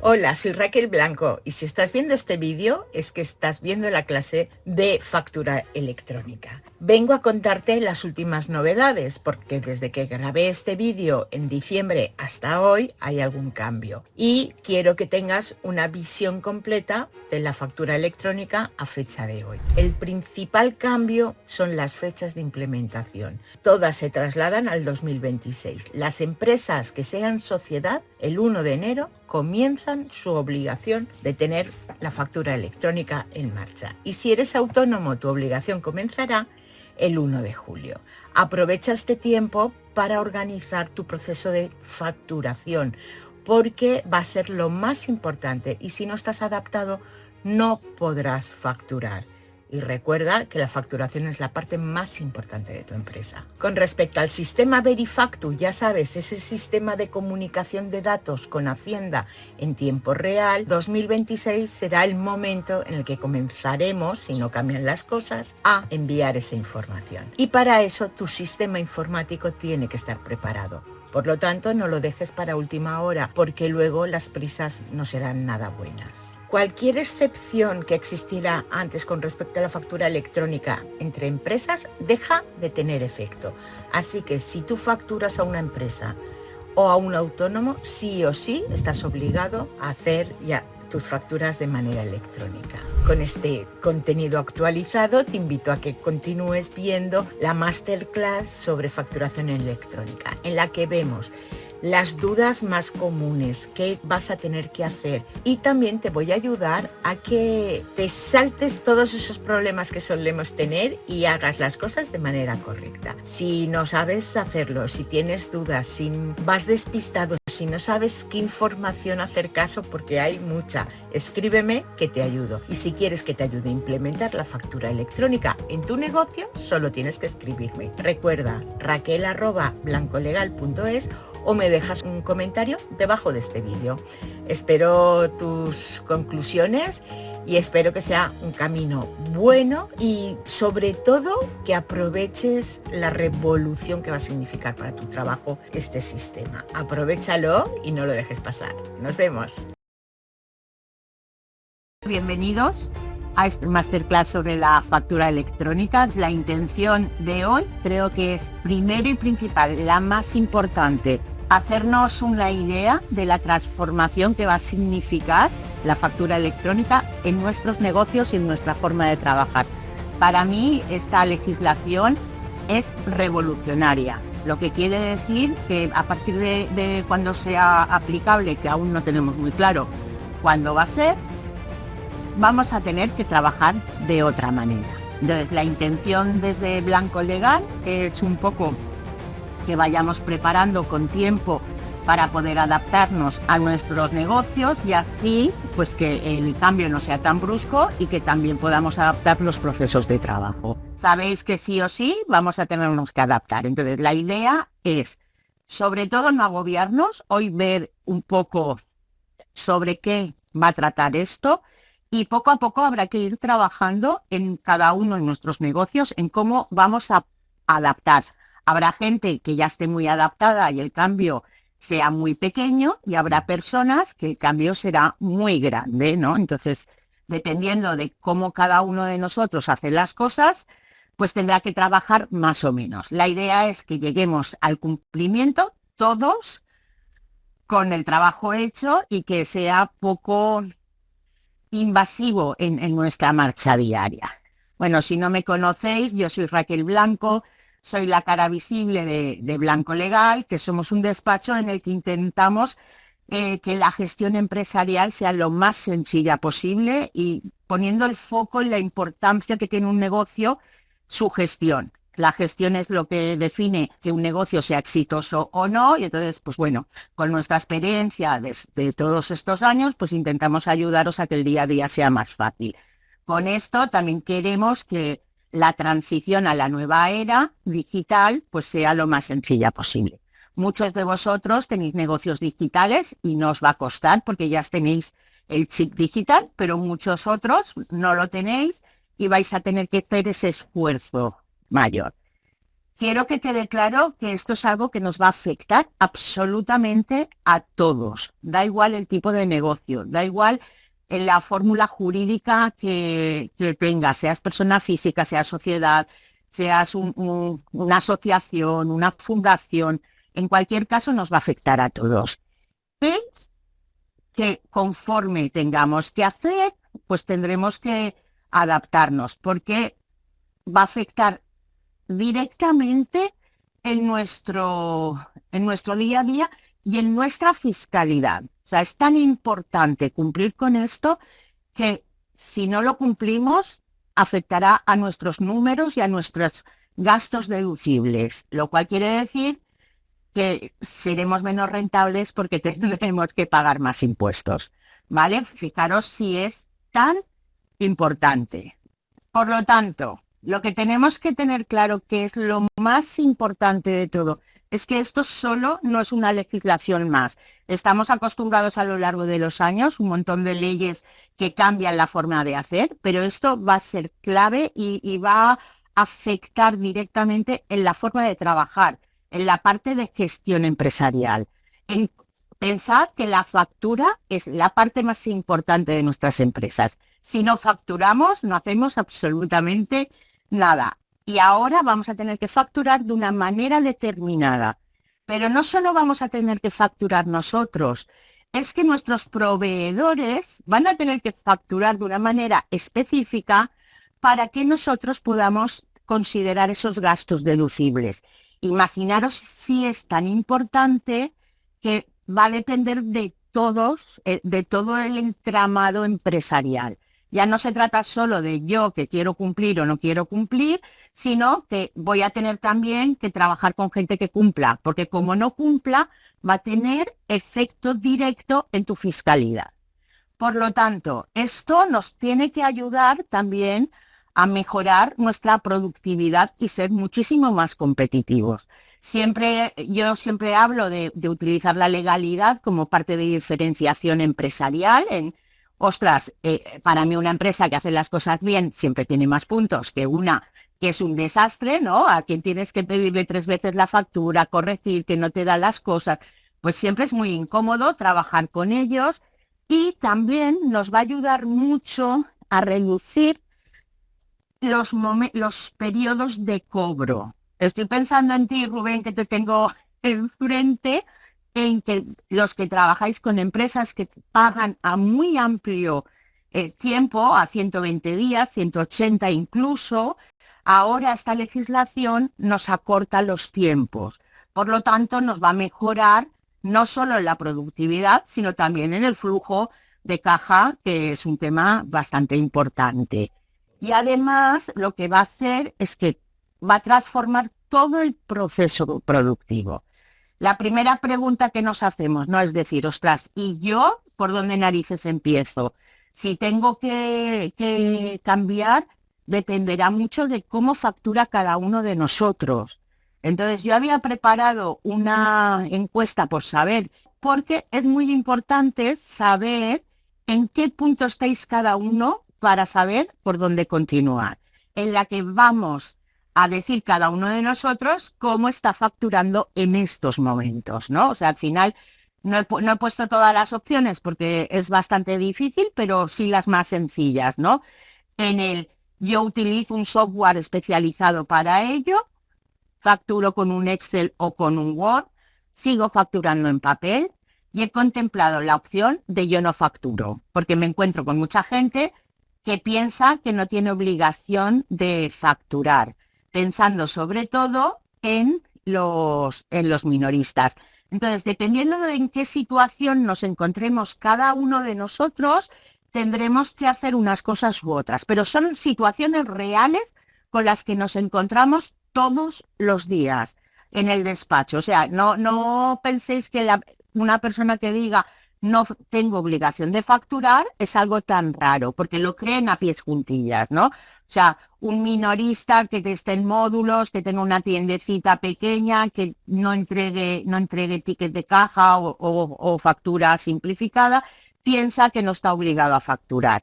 Hola, soy Raquel Blanco y si estás viendo este vídeo es que estás viendo la clase de factura electrónica. Vengo a contarte las últimas novedades porque desde que grabé este vídeo en diciembre hasta hoy hay algún cambio y quiero que tengas una visión completa de la factura electrónica a fecha de hoy. El principal cambio son las fechas de implementación. Todas se trasladan al 2026. Las empresas que sean sociedad el 1 de enero comienzan su obligación de tener la factura electrónica en marcha. Y si eres autónomo, tu obligación comenzará el 1 de julio. Aprovecha este tiempo para organizar tu proceso de facturación, porque va a ser lo más importante y si no estás adaptado, no podrás facturar. Y recuerda que la facturación es la parte más importante de tu empresa. Con respecto al sistema Verifactu, ya sabes, ese sistema de comunicación de datos con Hacienda en tiempo real, 2026 será el momento en el que comenzaremos, si no cambian las cosas, a enviar esa información. Y para eso tu sistema informático tiene que estar preparado. Por lo tanto, no lo dejes para última hora, porque luego las prisas no serán nada buenas. Cualquier excepción que existiera antes con respecto a la factura electrónica entre empresas deja de tener efecto. Así que si tú facturas a una empresa o a un autónomo, sí o sí estás obligado a hacer ya tus facturas de manera electrónica. Con este contenido actualizado te invito a que continúes viendo la masterclass sobre facturación electrónica, en la que vemos las dudas más comunes que vas a tener que hacer y también te voy a ayudar a que te saltes todos esos problemas que solemos tener y hagas las cosas de manera correcta. Si no sabes hacerlo, si tienes dudas, si vas despistado, si no sabes qué información hacer caso, porque hay mucha, escríbeme que te ayudo. Y si quieres que te ayude a implementar la factura electrónica en tu negocio, solo tienes que escribirme. Recuerda, raquel@blancolegal.es o me dejas un comentario debajo de este vídeo. Espero tus conclusiones y espero que sea un camino bueno y sobre todo que aproveches la revolución que va a significar para tu trabajo este sistema. Aprovéchalo y no lo dejes pasar. Nos vemos. Bienvenidos a este masterclass sobre la factura electrónica. La intención de hoy creo que es primero y principal, la más importante, hacernos una idea de la transformación que va a significar la factura electrónica en nuestros negocios y en nuestra forma de trabajar. Para mí esta legislación es revolucionaria, lo que quiere decir que a partir de cuando sea aplicable, que aún no tenemos muy claro cuándo va a ser, vamos a tener que trabajar de otra manera. Entonces, la intención desde Blanco Legal es un poco que vayamos preparando con tiempo para poder adaptarnos a nuestros negocios y así, pues que el cambio no sea tan brusco y que también podamos adaptar los procesos de trabajo. Sabéis que sí o sí vamos a tenernos que adaptar. Entonces, la idea es, sobre todo, no agobiarnos, hoy ver un poco sobre qué va a tratar esto. Y poco a poco habrá que ir trabajando en cada uno de nuestros negocios en cómo vamos a adaptar. Habrá gente que ya esté muy adaptada y el cambio sea muy pequeño y habrá personas que el cambio será muy grande, ¿no? Entonces, dependiendo de cómo cada uno de nosotros hace las cosas, pues tendrá que trabajar más o menos. La idea es que lleguemos al cumplimiento todos con el trabajo hecho y que sea poco invasivo en nuestra marcha diaria. Bueno, si no me conocéis, yo soy Raquel Blanco, soy la cara visible de Blanco Legal, que somos un despacho en el que intentamos que la gestión empresarial sea lo más sencilla posible y poniendo el foco en la importancia que tiene un negocio, su gestión. La gestión es lo que define que un negocio sea exitoso o no y entonces, pues bueno, con nuestra experiencia de todos estos años, pues intentamos ayudaros a que el día a día sea más fácil. Con esto también queremos que la transición a la nueva era digital pues sea lo más sencilla posible. Muchos de vosotros tenéis negocios digitales y no os va a costar porque ya tenéis el chip digital, pero muchos otros no lo tenéis y vais a tener que hacer ese esfuerzo mayor. quiero que quede claro que esto es algo que nos va a afectar absolutamente a todos. Da igual el tipo de negocio, da igual la fórmula jurídica que tengas, seas persona física, seas sociedad, seas una asociación, una fundación. En cualquier caso nos va a afectar a todos. Y que conforme tengamos que hacer, pues tendremos que adaptarnos, porque va a afectar directamente en nuestro día a día y en nuestra fiscalidad. O sea, es tan importante cumplir con esto que si no lo cumplimos, afectará a nuestros números y a nuestros gastos deducibles, lo cual quiere decir que seremos menos rentables porque tendremos que pagar más impuestos. ¿Vale? Fijaros si es tan importante. Por lo tanto, lo que tenemos que tener claro que es lo más importante de todo es que esto solo no es una legislación más. Estamos acostumbrados a lo largo de los años, un montón de leyes que cambian la forma de hacer, pero esto va a ser clave y va a afectar directamente en la forma de trabajar, en la parte de gestión empresarial. En, pensad que la factura es la parte más importante de nuestras empresas. Si no facturamos, no hacemos absolutamente nada. Y ahora vamos a tener que facturar de una manera determinada. Pero no solo vamos a tener que facturar nosotros, es que nuestros proveedores van a tener que facturar de una manera específica para que nosotros podamos considerar esos gastos deducibles. Imaginaros si es tan importante que va a depender de todo el entramado empresarial. Ya no se trata solo de yo que quiero cumplir o no quiero cumplir, sino que voy a tener también que trabajar con gente que cumpla, porque como no cumpla, va a tener efecto directo en tu fiscalidad. Por lo tanto, esto nos tiene que ayudar también a mejorar nuestra productividad y ser muchísimo más competitivos. Yo siempre hablo de utilizar la legalidad como parte de diferenciación empresarial. Ostras, para mí una empresa que hace las cosas bien siempre tiene más puntos que una que es un desastre, ¿no? A quien tienes que pedirle 3 veces la factura, corregir, que no te da las cosas. Pues siempre es muy incómodo trabajar con ellos y también nos va a ayudar mucho a reducir los periodos de cobro. Estoy pensando en ti, Rubén, que te tengo enfrente, en que los que trabajáis con empresas que pagan a muy amplio tiempo, a 120 días, 180 incluso, ahora esta legislación nos acorta los tiempos. Por lo tanto, nos va a mejorar no solo en la productividad, sino también en el flujo de caja, que es un tema bastante importante. Y además, lo que va a hacer es que va a transformar todo el proceso productivo. La primera pregunta que nos hacemos, ¿no? Es decir, ostras, ¿y yo por dónde narices empiezo? Si tengo que cambiar, dependerá mucho de cómo factura cada uno de nosotros. Entonces, yo había preparado una encuesta por saber, porque es muy importante saber en qué punto estáis cada uno para saber por dónde continuar, en la que vamos a decir cada uno de nosotros cómo está facturando en estos momentos, ¿no? O sea, al final no he puesto todas las opciones porque es bastante difícil, pero sí las más sencillas, ¿no? Yo utilizo un software especializado para ello, facturo con un Excel o con un Word, sigo facturando en papel y he contemplado la opción de yo no facturo, porque me encuentro con mucha gente que piensa que no tiene obligación de facturar, pensando sobre todo en los minoristas. Entonces, dependiendo de en qué situación nos encontremos cada uno de nosotros, tendremos que hacer unas cosas u otras, pero son situaciones reales con las que nos encontramos todos los días en el despacho. O sea, no penséis que una persona que diga no tengo obligación de facturar es algo tan raro, porque lo creen a pies juntillas, ¿no? O sea, un minorista que esté en módulos, que tenga una tiendecita pequeña, que no entregue ticket de caja o factura simplificada, piensa que no está obligado a facturar.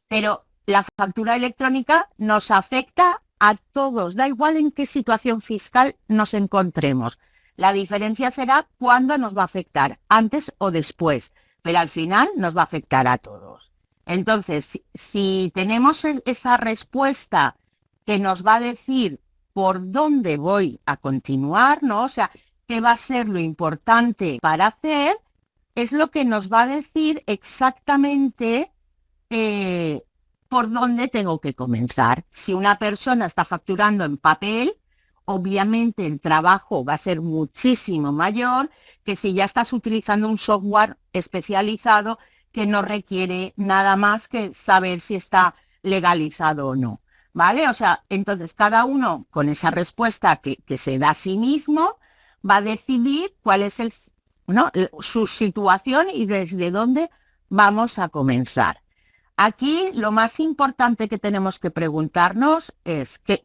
Pero la factura electrónica nos afecta a todos, da igual en qué situación fiscal nos encontremos. La diferencia será cuándo nos va a afectar, antes o después, pero al final nos va a afectar a todos. Entonces, si tenemos esa respuesta que nos va a decir por dónde voy a continuar, ¿no? O sea, qué va a ser lo importante para hacer, es lo que nos va a decir exactamente por dónde tengo que comenzar. Si una persona está facturando en papel, obviamente el trabajo va a ser muchísimo mayor que si ya estás utilizando un software especializado que no requiere nada más que saber si está legalizado o no. ¿Vale? O sea, entonces cada uno con esa respuesta que se da a sí mismo va a decidir cuál es su situación y desde dónde vamos a comenzar. Aquí lo más importante que tenemos que preguntarnos es ¿qué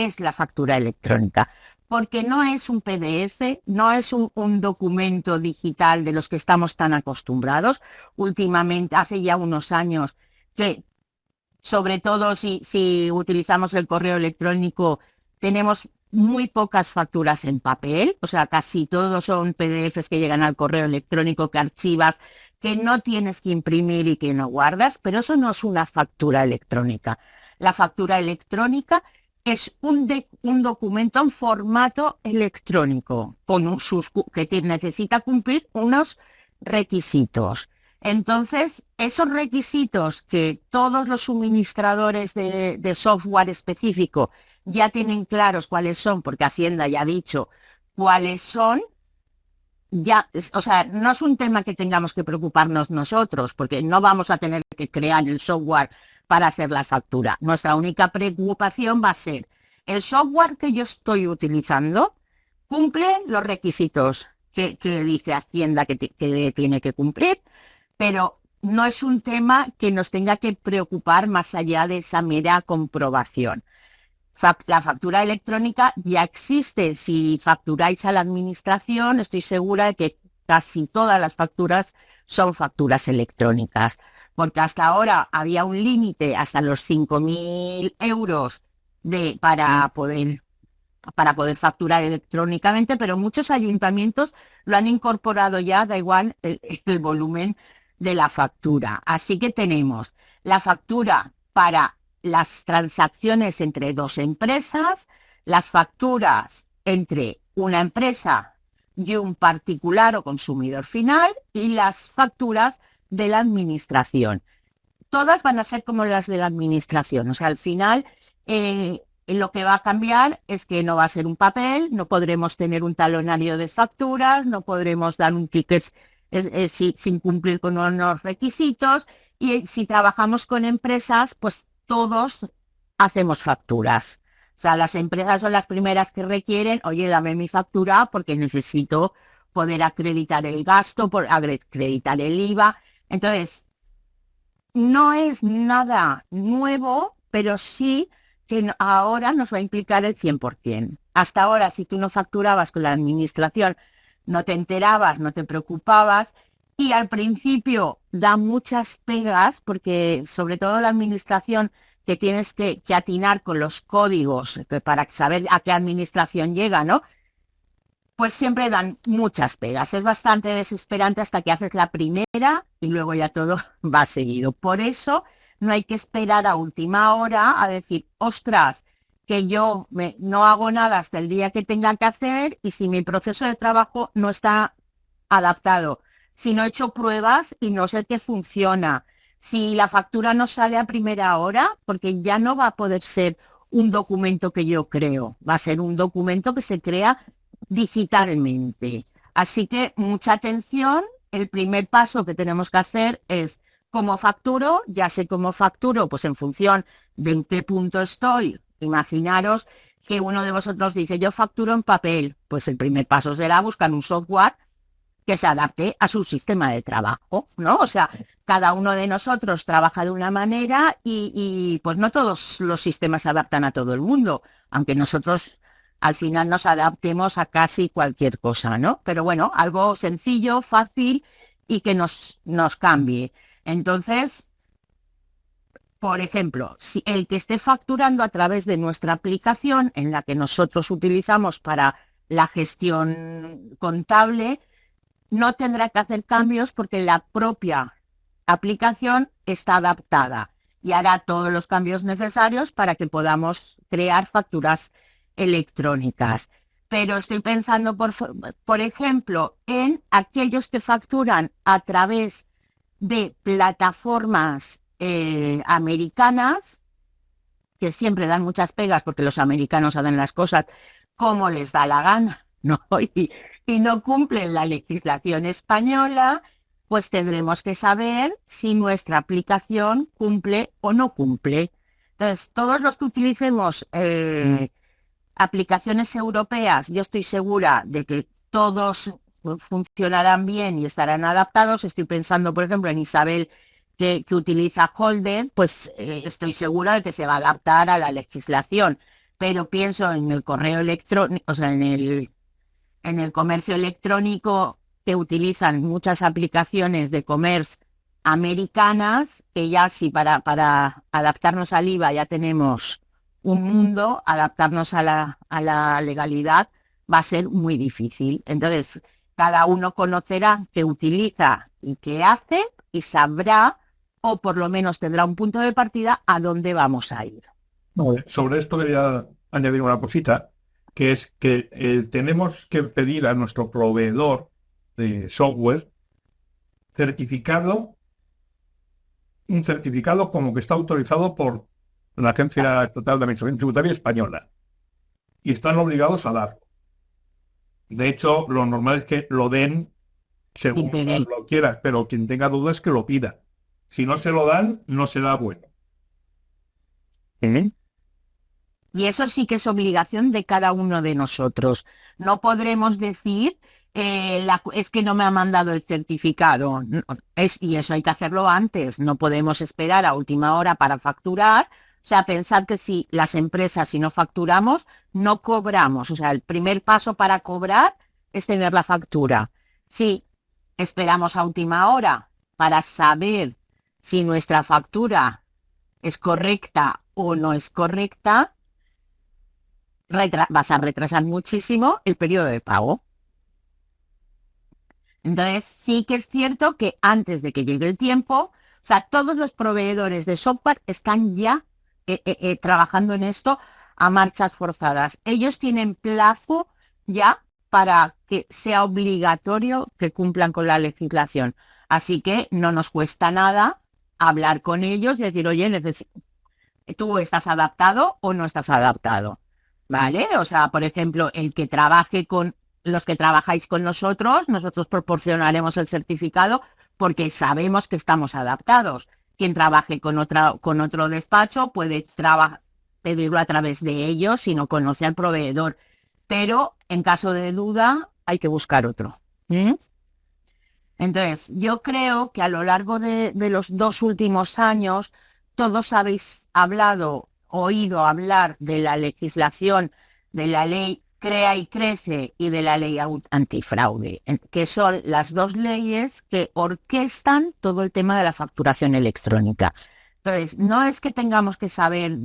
es la factura electrónica? Porque no es un PDF, no es un documento digital de los que estamos tan acostumbrados. Últimamente, hace ya unos años, que sobre todo si utilizamos el correo electrónico, tenemos muy pocas facturas en papel, o sea, casi todos son PDFs que llegan al correo electrónico, que archivas, que no tienes que imprimir y que no guardas, pero eso no es una factura electrónica. La factura electrónica es un documento en formato electrónico que necesita cumplir unos requisitos. Entonces, esos requisitos que todos los suministradores de software específico ya tienen claros cuáles son, porque Hacienda ya ha dicho cuáles son, ya, o sea, no es un tema que tengamos que preocuparnos nosotros, porque no vamos a tener que crear el software para hacer la factura. Nuestra única preocupación va a ser, ¿el software que yo estoy utilizando cumple los requisitos que dice Hacienda que tiene que cumplir? Pero no es un tema que nos tenga que preocupar más allá de esa mera comprobación. La factura electrónica ya existe. Si facturáis a la administración, estoy segura de que casi todas las facturas son facturas electrónicas, porque hasta ahora había un límite hasta los 5.000 euros para poder facturar electrónicamente, pero muchos ayuntamientos lo han incorporado ya, da igual el volumen de la factura. Así que tenemos la factura para las transacciones entre dos empresas, las facturas entre una empresa y un particular o consumidor final y las facturas de la administración. Todas van a ser como las de la administración, o sea, al final lo que va a cambiar es que no va a ser un papel, no podremos tener un talonario de facturas, no podremos dar un ticket sin cumplir con unos requisitos, y si trabajamos con empresas, pues todos hacemos facturas. O sea, las empresas son las primeras que requieren, oye, dame mi factura porque necesito poder acreditar el gasto, acreditar el IVA. Entonces, no es nada nuevo, pero sí que ahora nos va a implicar el 100%. Hasta ahora, si tú no facturabas con la administración, no te enterabas, no te preocupabas, y al principio da muchas pegas, porque sobre todo la administración, que tienes que atinar con los códigos para saber a qué administración llega, ¿no? Pues siempre dan muchas pegas. Es bastante desesperante hasta que haces la primera y luego ya todo va seguido. Por eso no hay que esperar a última hora a decir, ostras, que yo no hago nada hasta el día que tenga que hacer, y si mi proceso de trabajo no está adaptado, si no he hecho pruebas y no sé qué funciona, si la factura no sale a primera hora, porque ya no va a poder ser un documento que yo creo, va a ser un documento que se crea digitalmente. Así que mucha atención. El primer paso que tenemos que hacer es cómo facturo. Ya sé cómo facturo, pues en función de en qué punto estoy. Imaginaros que uno de vosotros dice, yo facturo en papel. Pues el primer paso será buscar un software que se adapte a su sistema de trabajo, ¿no? O sea, cada uno de nosotros trabaja de una manera y pues no todos los sistemas se adaptan a todo el mundo, aunque nosotros al final nos adaptemos a casi cualquier cosa, ¿no? Pero bueno, algo sencillo, fácil y que nos cambie. Entonces, Por ejemplo, si el que esté facturando a través de nuestra aplicación, en la que nosotros utilizamos para la gestión contable, no tendrá que hacer cambios porque la propia aplicación está adaptada y hará todos los cambios necesarios para que podamos crear facturas electrónicas. Pero estoy pensando, por ejemplo, en aquellos que facturan a través de plataformas americanas, que siempre dan muchas pegas porque los americanos hacen las cosas como les da la gana, ¿no? Y no cumplen la legislación española, pues tendremos que saber si nuestra aplicación cumple o no cumple. Entonces, todos los que utilicemos aplicaciones europeas, yo estoy segura de que todos funcionarán bien y estarán adaptados. Estoy pensando, por ejemplo, en Isabel, que utiliza Holder, pues estoy segura de que se va a adaptar a la legislación. Pero pienso en el correo electrónico, o sea, en el comercio electrónico, que utilizan muchas aplicaciones de comercio americanas, que ya sí, para adaptarnos al IVA ya tenemos un mundo, adaptarnos a la legalidad va a ser muy difícil. Entonces, cada uno conocerá qué utiliza y qué hace y sabrá, o por lo menos tendrá un punto de partida a dónde vamos a ir. Sobre esto quería añadir una cosita, que es que tenemos que pedir a nuestro proveedor de software un certificado como que está autorizado por la Agencia Estatal de Administración Tributaria Española. Y están obligados a darlo. De hecho, lo normal es que lo den según lo quieras, pero quien tenga dudas que lo pida. Si no se lo dan, no será bueno. Y eso sí que es obligación de cada uno de nosotros. No podremos decir, es que no me ha mandado el certificado. Y eso hay que hacerlo antes. No podemos esperar a última hora para facturar. O sea, pensad que si las empresas, si no facturamos, no cobramos. O sea, el primer paso para cobrar es tener la factura. Si esperamos a última hora para saber si nuestra factura es correcta o no es correcta, vas a retrasar muchísimo el periodo de pago. Entonces, sí que es cierto que antes de que llegue el tiempo, o sea, todos los proveedores de software están ya trabajando en esto a marchas forzadas. Ellos tienen plazo ya para que sea obligatorio que cumplan con la legislación. Así que no nos cuesta nada hablar con ellos y decir, oye, ¿tú estás adaptado o no estás adaptado? ¿Vale? O sea, por ejemplo, el que trabaje con los que trabajáis con nosotros proporcionaremos el certificado porque sabemos que estamos adaptados. Quien trabaje con otro despacho puede pedirlo a través de ellos si no conoce al proveedor. Pero en caso de duda hay que buscar otro. Entonces, yo creo que a lo largo de los 2 últimos años, todos habéis oído hablar de la legislación, de la ley Crea y Crece y de la ley antifraude, que son las 2 leyes que orquestan todo el tema de la facturación electrónica. Entonces, no es que tengamos que saber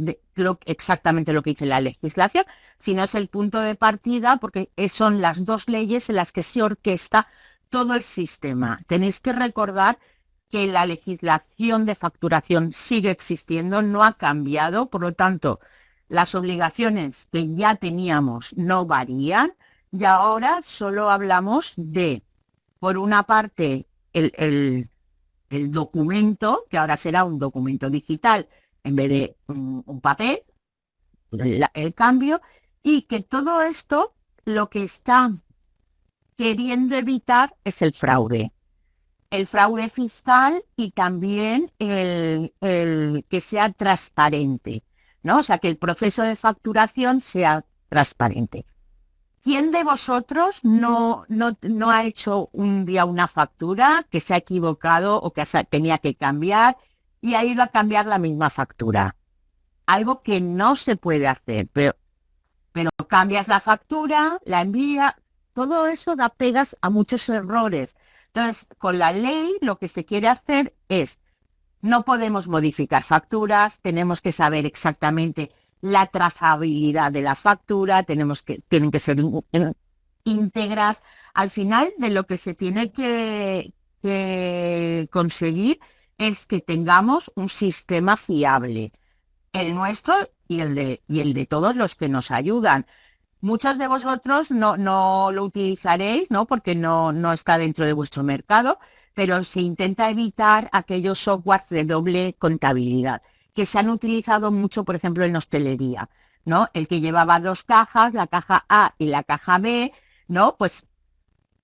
exactamente lo que dice la legislación, sino es el punto de partida porque son las 2 leyes en las que se orquesta todo el sistema. Tenéis que recordar que la legislación de facturación sigue existiendo, no ha cambiado, por lo tanto, las obligaciones que ya teníamos no varían y ahora solo hablamos de, por una parte, el documento, que ahora será un documento digital en vez de un papel, el cambio, y que todo esto lo que está queriendo evitar es el fraude fiscal y también el que sea transparente, ¿no? O sea, que el proceso de facturación sea transparente. ¿Quién de vosotros no ha hecho un día una factura que se ha equivocado o que tenía que cambiar y ha ido a cambiar la misma factura? Algo que no se puede hacer, pero cambias la factura, la envías, todo eso da pegas a muchos errores. Entonces, con la ley lo que se quiere hacer es No podemos modificar facturas, tenemos que saber exactamente la trazabilidad de la factura, tienen que ser íntegras. Al final, de lo que se tiene que conseguir es que tengamos un sistema fiable, el nuestro y el de todos los que nos ayudan. Muchos de vosotros no lo utilizaréis, ¿no? Porque no está dentro de vuestro mercado, pero se intenta evitar aquellos softwares de doble contabilidad, que se han utilizado mucho, por ejemplo, en hostelería, ¿no? El que llevaba dos cajas, la caja A y la caja B, ¿no? Pues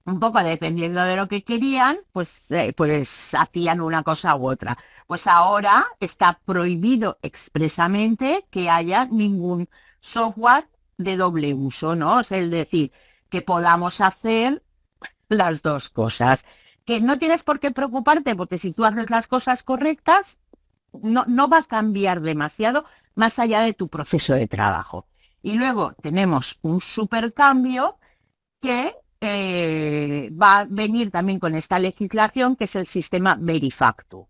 un poco dependiendo de lo que querían, pues hacían una cosa u otra. Pues ahora está prohibido expresamente que haya ningún software de doble uso, ¿no? Es decir, que podamos hacer las dos cosas. Que no tienes por qué preocuparte, porque si tú haces las cosas correctas, no vas a cambiar demasiado más allá de tu proceso de trabajo. Y luego tenemos un supercambio que va a venir también con esta legislación, que es el sistema Verifactu.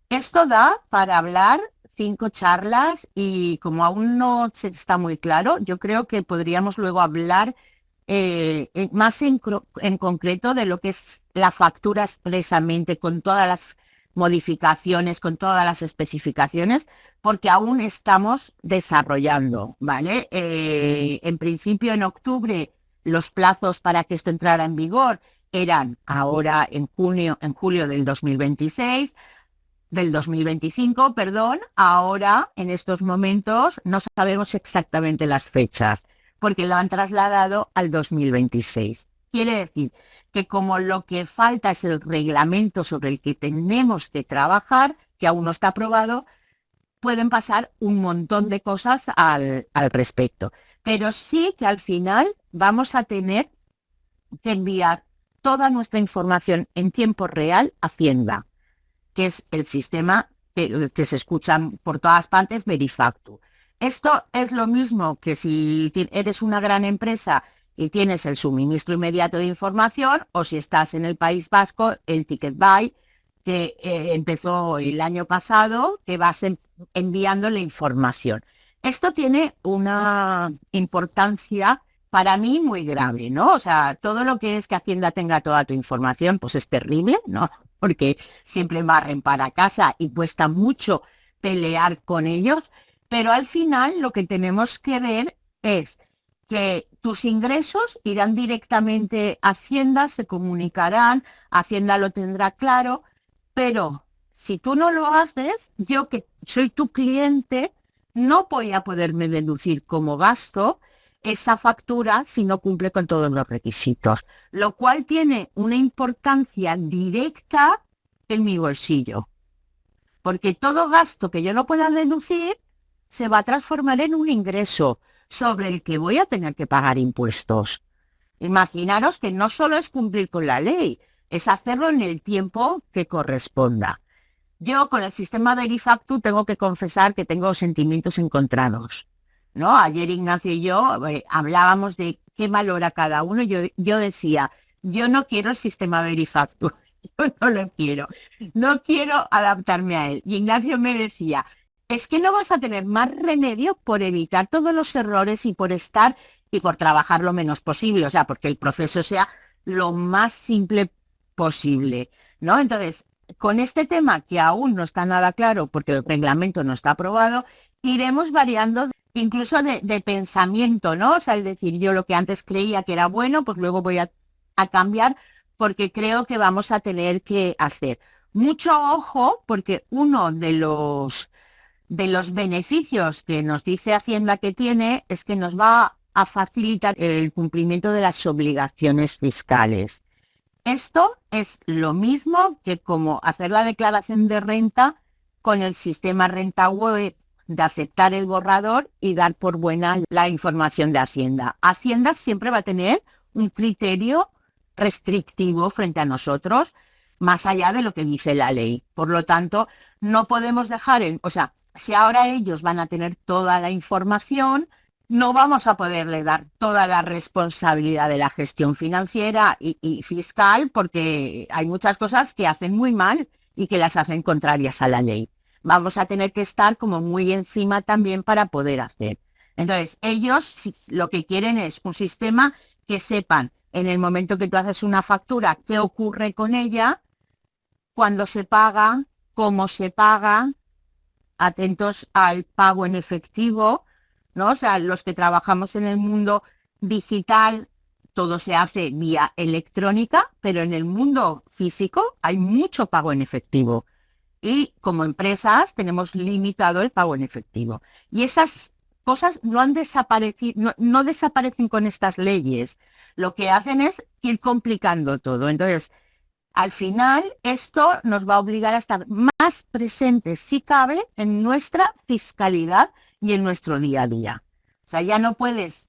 Esto da para hablar 5 charlas y como aún no se está muy claro, yo creo que podríamos luego hablar más en concreto de lo que es la factura expresamente, con todas las modificaciones, con todas las especificaciones, porque aún estamos desarrollando, ¿vale? En principio, en octubre, los plazos para que esto entrara en vigor eran ahora en julio del 2026, del 2025, perdón. Ahora, en estos momentos, no sabemos exactamente las fechas, porque lo han trasladado al 2026. Quiere decir que como lo que falta es el reglamento sobre el que tenemos que trabajar, que aún no está aprobado, pueden pasar un montón de cosas al respecto. Pero sí que al final vamos a tener que enviar toda nuestra información en tiempo real a Hacienda, que es el sistema que se escucha por todas partes, Verifactu. Esto es lo mismo que si eres una gran empresa y tienes el suministro inmediato de información, o si estás en el País Vasco, el Ticket Buy, que empezó el año pasado, que vas enviando la información. Esto tiene una importancia para mí muy grave, ¿no? O sea, todo lo que es que Hacienda tenga toda tu información, pues es terrible, ¿no? Porque siempre barren para casa y cuesta mucho pelear con ellos, pero al final lo que tenemos que ver es que tus ingresos irán directamente a Hacienda, se comunicarán, Hacienda lo tendrá claro, pero si tú no lo haces, yo que soy tu cliente, no voy a poderme deducir como gasto esa factura si no cumple con todos los requisitos, lo cual tiene una importancia directa en mi bolsillo, porque todo gasto que yo no pueda deducir se va a transformar en un ingreso sobre el que voy a tener que pagar impuestos. Imaginaros que no solo es cumplir con la ley, es hacerlo en el tiempo que corresponda. Yo con el sistema Verifactu tengo que confesar que tengo sentimientos encontrados, ¿no? Ayer Ignacio y yo hablábamos de qué valora cada uno. Yo decía, yo no quiero el sistema Verifactu, yo no lo quiero, no quiero adaptarme a él. Y Ignacio me decía, es que no vas a tener más remedio por evitar todos los errores y por estar y por trabajar lo menos posible, o sea, porque el proceso sea lo más simple posible, ¿no? Entonces, con este tema que aún no está nada claro porque el reglamento no está aprobado, iremos variando incluso de pensamiento, ¿no? O sea, es decir, yo lo que antes creía que era bueno, pues luego voy a cambiar porque creo que vamos a tener que hacer mucho ojo, porque uno de los beneficios que nos dice Hacienda que tiene es que nos va a facilitar el cumplimiento de las obligaciones fiscales. Esto es lo mismo que como hacer la declaración de renta con el sistema Renta Web, de aceptar el borrador y dar por buena la información de Hacienda. Hacienda siempre va a tener un criterio restrictivo frente a nosotros, más allá de lo que dice la ley. Por lo tanto, no podemos dejar, o sea, si ahora ellos van a tener toda la información, no vamos a poderle dar toda la responsabilidad de la gestión financiera y fiscal, porque hay muchas cosas que hacen muy mal y que las hacen contrarias a la ley. Vamos a tener que estar como muy encima también para poder hacer. Entonces, ellos lo que quieren es un sistema que sepan en el momento que tú haces una factura qué ocurre con ella, cuándo se paga, cómo se paga, atentos al pago en efectivo, ¿no? O sea, los que trabajamos en el mundo digital, todo se hace vía electrónica, pero en el mundo físico hay mucho pago en efectivo. Y como empresas tenemos limitado el pago en efectivo. Y esas cosas no han desaparecido, no desaparecen con estas leyes. Lo que hacen es ir complicando todo. Entonces, al final, esto nos va a obligar a estar más presentes, si cabe, en nuestra fiscalidad y en nuestro día a día. O sea, ya no puedes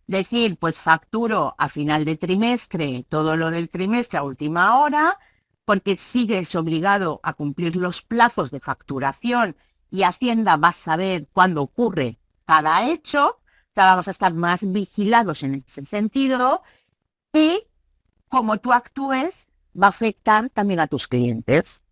decir, pues facturo a final de trimestre, todo lo del trimestre a última hora, porque sigues obligado a cumplir los plazos de facturación y Hacienda va a saber cuándo ocurre cada hecho. O sea, vamos a estar más vigilados en ese sentido y como tú actúes va a afectar también a tus clientes.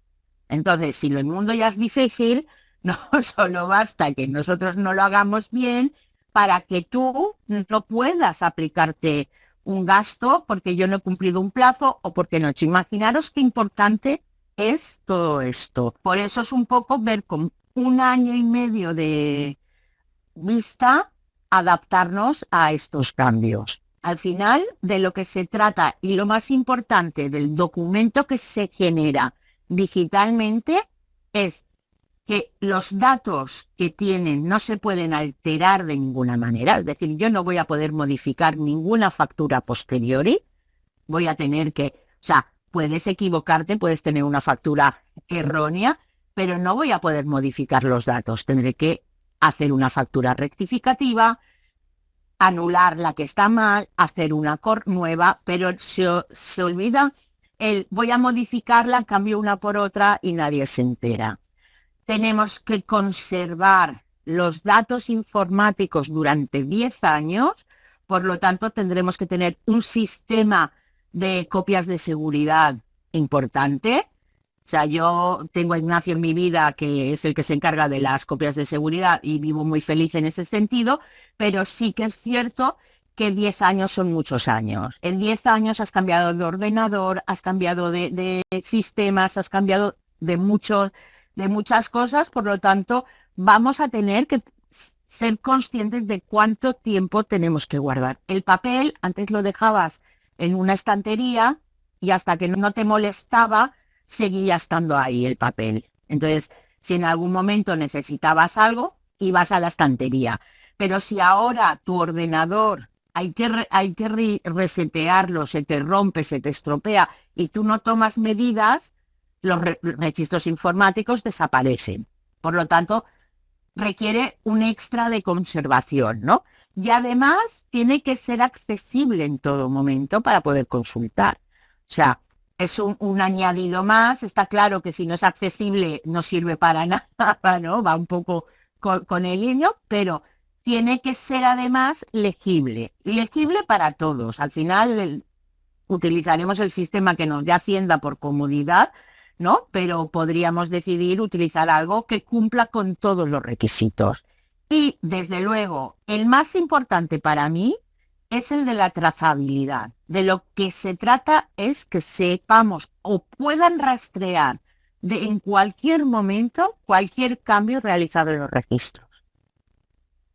Entonces, si el mundo ya es difícil, no solo basta que nosotros no lo hagamos bien para que tú no puedas aplicarte un gasto porque yo no he cumplido un plazo o porque no he hecho. Imaginaros qué importante es todo esto. Por eso es un poco ver con 1 año y medio de vista adaptarnos a estos cambios. Al final, de lo que se trata y lo más importante del documento que se genera digitalmente es que los datos que tienen no se pueden alterar de ninguna manera. Es decir, yo no voy a poder modificar ninguna factura posteriori. Voy a tener que, o sea, puedes equivocarte, puedes tener una factura errónea, pero no voy a poder modificar los datos. Tendré que hacer una factura rectificativa, anular la que está mal, hacer una nueva, pero se olvida voy a modificarla, cambio una por otra y nadie se entera. Tenemos que conservar los datos informáticos durante 10 años, por lo tanto tendremos que tener un sistema de copias de seguridad importante. O sea, yo tengo a Ignacio en mi vida, que es el que se encarga de las copias de seguridad y vivo muy feliz en ese sentido, pero sí que es cierto que 10 años son muchos años. En 10 años has cambiado de ordenador, has cambiado de sistemas, has cambiado de muchas cosas, por lo tanto, vamos a tener que ser conscientes de cuánto tiempo tenemos que guardar. El papel, antes lo dejabas en una estantería y hasta que no te molestaba, seguía estando ahí el papel. Entonces, si en algún momento necesitabas algo, ibas a la estantería. Pero si ahora tu ordenador hay que resetearlo, se te rompe, se te estropea y tú no tomas medidas, los registros informáticos desaparecen. Por lo tanto, requiere un extra de conservación, ¿no? Y además tiene que ser accesible en todo momento para poder consultar. O sea, es un añadido más. Está claro que si no es accesible no sirve para nada, ¿no? Va un poco con el niño, pero tiene que ser además legible. Legible para todos. Al final utilizaremos el sistema que nos dé Hacienda por comodidad, ¿no? Pero podríamos decidir utilizar algo que cumpla con todos los requisitos. Y, desde luego, el más importante para mí es el de la trazabilidad. De lo que se trata es que sepamos o puedan rastrear en cualquier momento cualquier cambio realizado en los registros.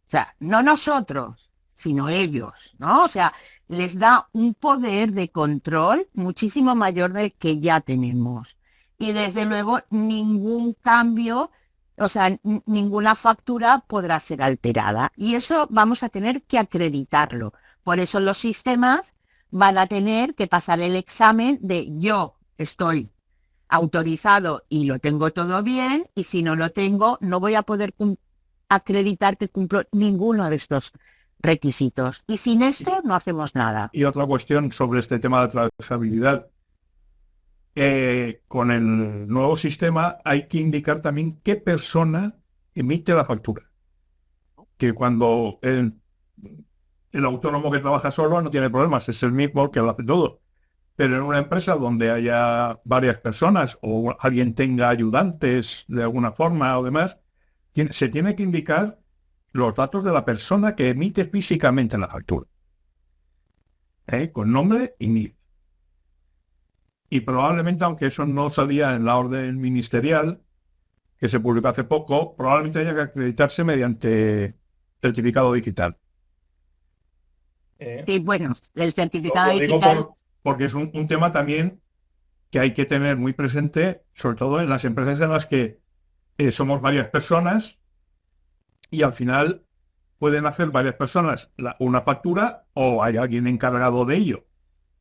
O sea, no nosotros, sino ellos, ¿no? O sea, les da un poder de control muchísimo mayor del que ya tenemos. Y desde luego ningún cambio, o sea, ninguna factura podrá ser alterada. Y eso vamos a tener que acreditarlo. Por eso los sistemas van a tener que pasar el examen de yo estoy autorizado y lo tengo todo bien, y si no lo tengo, no voy a poder acreditar que cumplo ninguno de estos requisitos. Y sin esto no hacemos nada. Y otra cuestión sobre este tema de trazabilidad. Con el nuevo sistema hay que indicar también qué persona emite la factura. Que cuando el autónomo que trabaja solo no tiene problemas, es el mismo que lo hace todo. pero en una empresa donde haya varias personas o alguien tenga ayudantes de alguna forma o demás, se tiene que indicar los datos de la persona que emite físicamente la factura, con nombre y NIF. Y probablemente, aunque eso no salía en la orden ministerial, que se publicó hace poco, probablemente haya que acreditarse mediante certificado digital. Sí, bueno, el certificado Lo digo digital, porque es un tema también que hay que tener muy presente, sobre todo en las empresas en las que somos varias personas y al final pueden hacer varias personas una factura o hay alguien encargado de ello.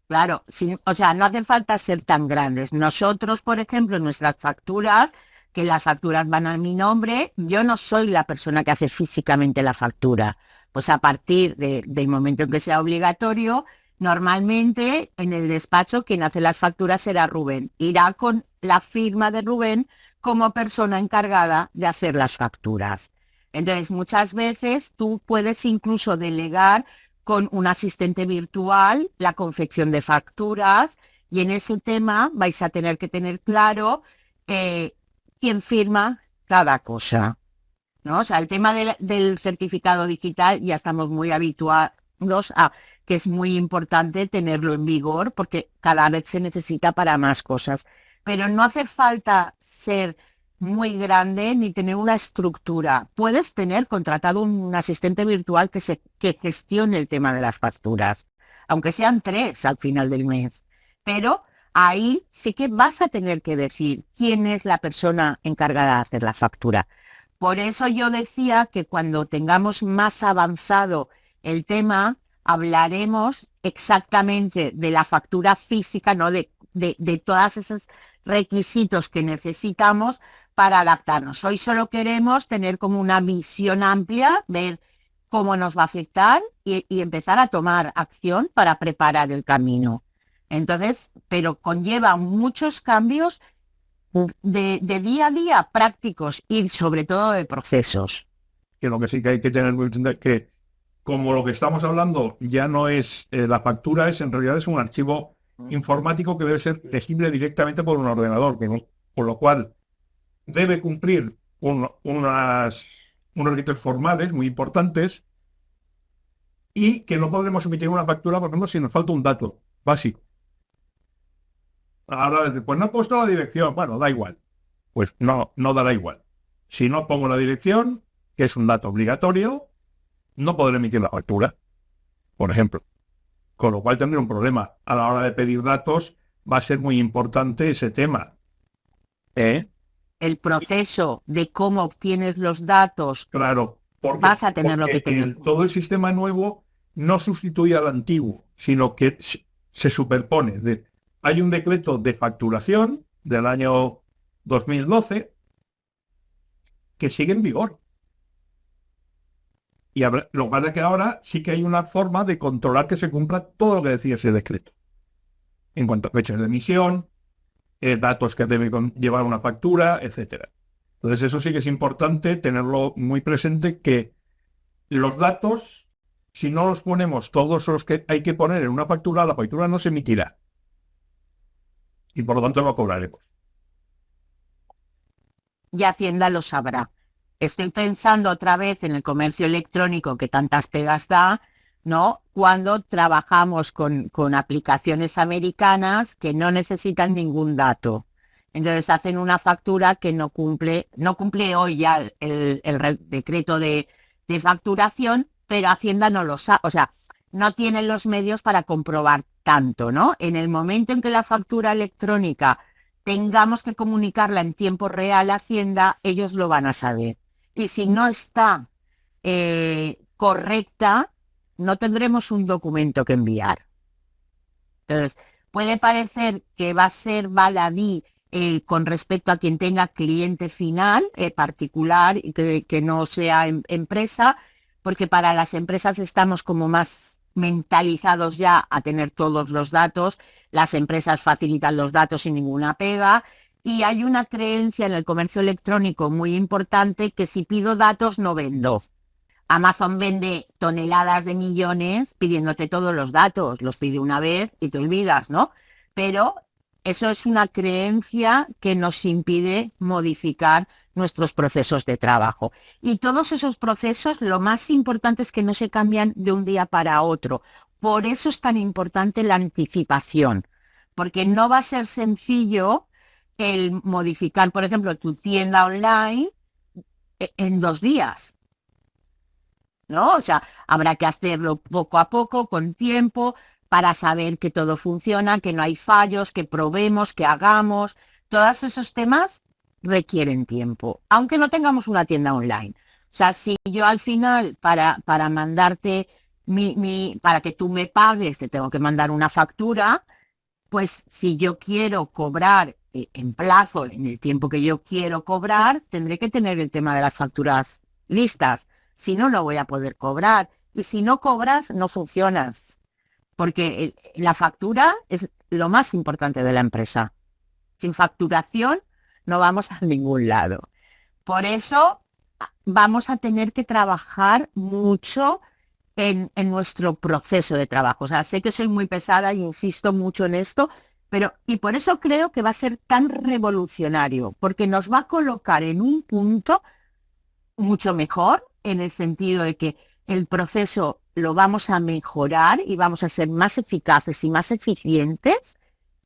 claro, o sea, no hace falta ser tan grandes. Nosotros, por ejemplo, en nuestras facturas, que las facturas van a mi nombre, yo no soy la persona que hace físicamente la factura. Pues a partir del momento en que sea obligatorio, normalmente en el despacho quien hace las facturas será Rubén. Irá con la firma de Rubén como persona encargada de hacer las facturas. Entonces, muchas veces tú puedes incluso delegar con un asistente virtual la confección de facturas y en ese tema vais a tener que tener claro eh, quién firma cada cosa, ¿no? O sea, el tema del certificado digital ya estamos muy habituados a que es muy importante tenerlo en vigor porque cada vez se necesita para más cosas. Pero no hace falta ser muy grande ni tener una estructura. Puedes tener contratado un asistente virtual que gestione el tema de las facturas, aunque sean 3 al final del mes. Pero ahí sí que vas a tener que decir quién es la persona encargada de hacer la factura. Por eso yo decía que cuando tengamos más avanzado el tema, hablaremos exactamente de la factura física, ¿no? De todos esos requisitos que necesitamos para adaptarnos. Hoy solo queremos tener como una visión amplia, ver cómo nos va a afectar y empezar a tomar acción para preparar el camino. Entonces, pero conlleva muchos cambios de día a día prácticos y sobre todo de procesos. Que lo que sí que hay que tener muy presente es que como lo que estamos hablando ya no es la factura, en realidad es un archivo informático que debe ser legible directamente por un ordenador, por lo cual debe cumplir unos requisitos formales muy importantes y que no podremos emitir una factura, por ejemplo, si nos falta un dato básico. Ahora, pues no he puesto la dirección, bueno, da igual. Pues no, no dará igual. Si no pongo la dirección, que es un dato obligatorio, no podré emitir la factura, por ejemplo. Con lo cual tendré un problema. A la hora de pedir datos va a ser muy importante ese tema. El proceso de cómo obtienes los datos, Claro, vas a tenerlo que tener. todo el sistema nuevo no sustituye al antiguo, sino que se superpone. Hay un decreto de facturación del año 2012 que sigue en vigor. Y lo que pasa es que ahora sí que hay una forma de controlar que se cumpla todo lo que decía ese decreto. En cuanto a fechas de emisión, datos que debe llevar una factura, etcétera. Entonces eso sí que es importante tenerlo muy presente, que los datos, si no los ponemos todos los que hay que poner en una factura, la factura no se emitirá. Y por lo tanto no cobraremos. Y Hacienda lo sabrá. Estoy pensando otra vez en el comercio electrónico que tantas pegas da, ¿no? Cuando trabajamos con aplicaciones americanas que no necesitan ningún dato. Entonces hacen una factura que no cumple hoy ya el decreto de facturación, pero Hacienda no lo sabe, o sea, no tienen los medios para comprobar tanto, ¿no? En el momento en que la factura electrónica tengamos que comunicarla en tiempo real a Hacienda, ellos lo van a saber. Y si no está correcta, no tendremos un documento que enviar. Entonces, puede parecer que va a ser baladí con respecto a quien tenga cliente final, particular, y que no sea empresa, porque para las empresas estamos como más mentalizados ya a tener todos los datos. Las empresas facilitan los datos sin ninguna pega. Y hay una creencia en el comercio electrónico muy importante que si pido datos no vendo. Amazon vende toneladas de millones pidiéndote todos los datos, los pide una vez y te olvidas, ¿no? pero eso es una creencia que nos impide modificar nuestros procesos de trabajo. Y todos esos procesos, lo más importante es que no se cambian de un día para otro. Por eso es tan importante la anticipación, porque no va a ser sencillo el modificar, por ejemplo, tu tienda online en 2 días, ¿no? O sea, habrá que hacerlo poco a poco, con tiempo, para saber que todo funciona, que no hay fallos, que probemos, que hagamos. Todos esos temas requieren tiempo, aunque no tengamos una tienda online. O sea, si yo al final, para mandarte para que tú me pagues, te tengo que mandar una factura, pues si yo quiero cobrar en plazo, en el tiempo que yo quiero cobrar, tendré que tener el tema de las facturas listas. Si no, no voy a poder cobrar. Y si no cobras, no funcionas. Porque la factura es lo más importante de la empresa. Sin facturación no vamos a ningún lado. Por eso vamos a tener que trabajar mucho en nuestro proceso de trabajo. O sea, sé que soy muy pesada y insisto mucho en esto, pero y por eso creo que va a ser tan revolucionario, porque nos va a colocar en un punto mucho mejor, en el sentido de que el proceso lo vamos a mejorar y vamos a ser más eficaces y más eficientes,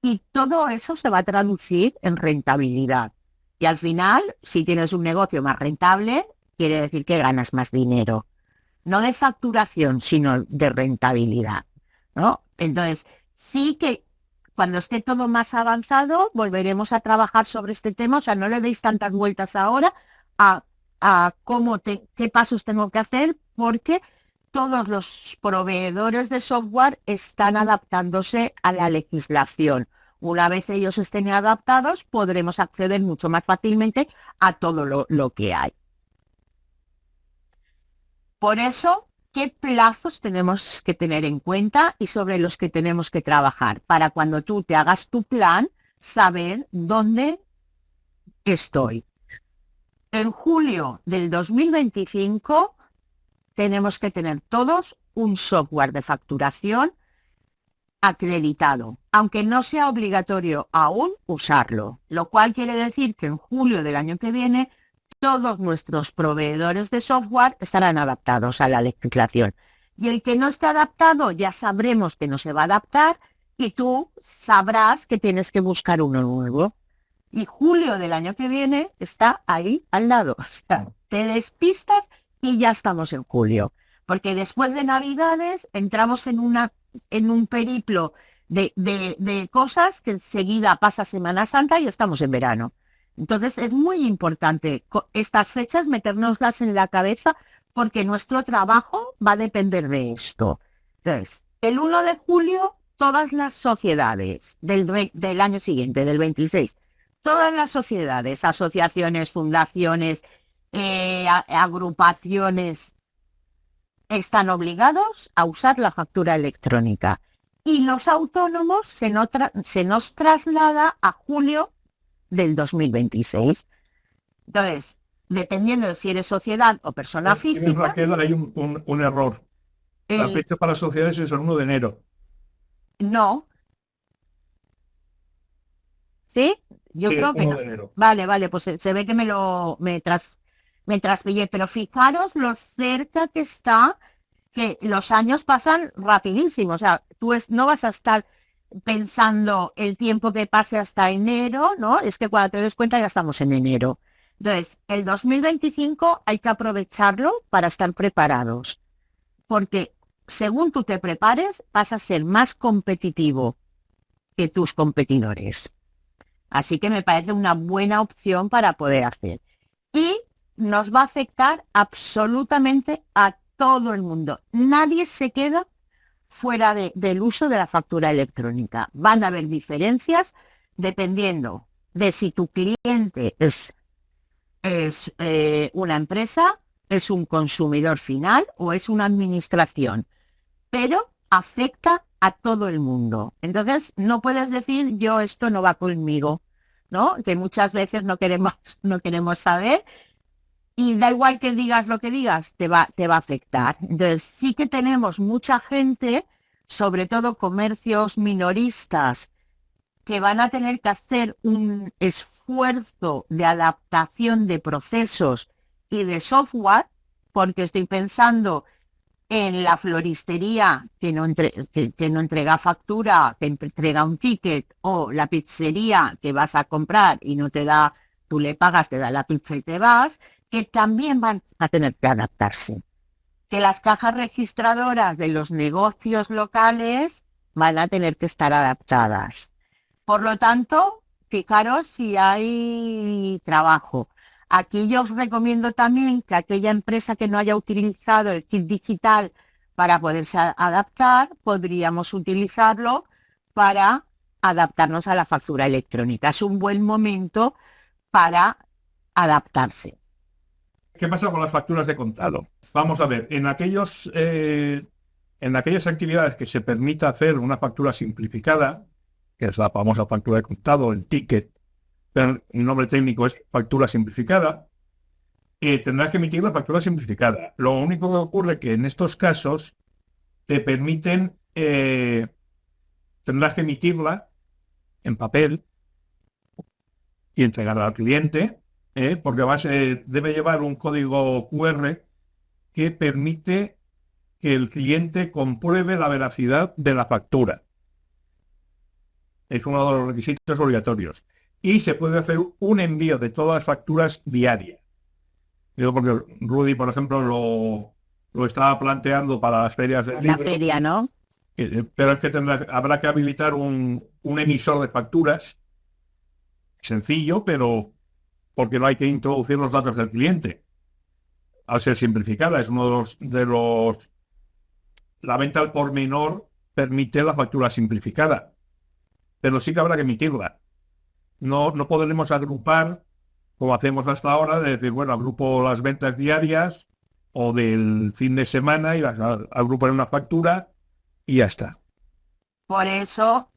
y todo eso se va a traducir en rentabilidad. Y al final, si tienes un negocio más rentable, quiere decir que ganas más dinero. No de facturación, sino de rentabilidad, ¿no? Entonces, sí que cuando esté todo más avanzado, volveremos a trabajar sobre este tema. O sea, no le deis tantas vueltas ahora a, qué pasos tengo que hacer, porque todos los proveedores de software están adaptándose a la legislación. Una vez ellos estén adaptados, podremos acceder mucho más fácilmente a todo lo que hay. Por eso, ¿qué plazos tenemos que tener en cuenta y sobre los que tenemos que trabajar? Para cuando tú te hagas tu plan, saber dónde estoy. En julio del 2025 tenemos que tener todos un software de facturación acreditado, aunque no sea obligatorio aún usarlo, lo cual quiere decir que en julio del año que viene todos nuestros proveedores de software estarán adaptados a la legislación. Y el que no esté adaptado ya sabremos que no se va a adaptar y tú sabrás que tienes que buscar uno nuevo. Y julio del año que viene está ahí al lado. O sea, te despistas y ya estamos en julio. Porque después de Navidades entramos en un periplo de cosas que enseguida pasa Semana Santa y estamos en verano. Entonces es muy importante estas fechas metérnoslas en la cabeza, porque nuestro trabajo va a depender de esto. Entonces, el 1 de julio, todas las sociedades del año siguiente, del 26, todas las sociedades, asociaciones, fundaciones, agrupaciones, están obligados a usar la factura electrónica. Y los autónomos se nos traslada a julio del 2026. Entonces, dependiendo de si eres sociedad o persona física... Raquel, hay un error. La fecha para sociedades es el 1 de enero. No. ¿Sí? Yo creo que no. Vale, pues se ve que me traspillé, pero fijaros lo cerca que está, que los años pasan rapidísimo. O sea, tú no vas a estar pensando el tiempo que pase hasta enero, ¿no? Es que cuando te des cuenta ya estamos en enero. Entonces, el 2025 hay que aprovecharlo para estar preparados, porque según tú te prepares, vas a ser más competitivo que tus competidores. Así que me parece una buena opción para poder hacer. Y nos va a afectar absolutamente a todo el mundo. Nadie se queda fuera del uso de la factura electrónica. Van a haber diferencias dependiendo de si tu cliente es una empresa, es un consumidor final o es una administración, pero afecta a todo el mundo. Entonces, no puedes decir, yo esto no va conmigo, ¿no? Que muchas veces no queremos saber, y da igual que digas lo que digas, te va a afectar. Entonces, sí que tenemos mucha gente, sobre todo comercios minoristas que van a tener que hacer un esfuerzo de adaptación de procesos y de software, porque estoy pensando en la floristería que no entrega factura, que entrega un ticket, o la pizzería que vas a comprar y no te da, tú le pagas, te da la pizza y te vas, que también van a tener que adaptarse. Que las cajas registradoras de los negocios locales van a tener que estar adaptadas. Por lo tanto, fijaros si hay trabajo. Aquí yo os recomiendo también que aquella empresa que no haya utilizado el kit digital para poderse adaptar, podríamos utilizarlo para adaptarnos a la factura electrónica. Es un buen momento para adaptarse. ¿Qué pasa con las facturas de contado? Vamos a ver, en aquellas actividades que se permita hacer una factura simplificada, que es la famosa factura de contado, el ticket, pero el nombre técnico es factura simplificada, tendrás que emitir la factura simplificada. Lo único que ocurre es que en estos casos te permiten, tendrás que emitirla en papel y entregarla al cliente, porque debe llevar un código QR que permite que el cliente compruebe la veracidad de la factura. Es uno de los requisitos obligatorios. Y se puede hacer un envío de todas las facturas diarias. Digo porque Rudy, por ejemplo, lo estaba planteando para las ferias del libro. La feria, ¿no? Pero es que habrá que habilitar un emisor de facturas sencillo, pero porque no hay que introducir los datos del cliente. Al ser simplificada, es uno de los... La venta al por menor permite la factura simplificada, pero sí que habrá que emitirla. No podremos agrupar, como hacemos hasta ahora, de decir, bueno, agrupo las ventas diarias o del fin de semana y las agrupo en una factura y ya está. Por eso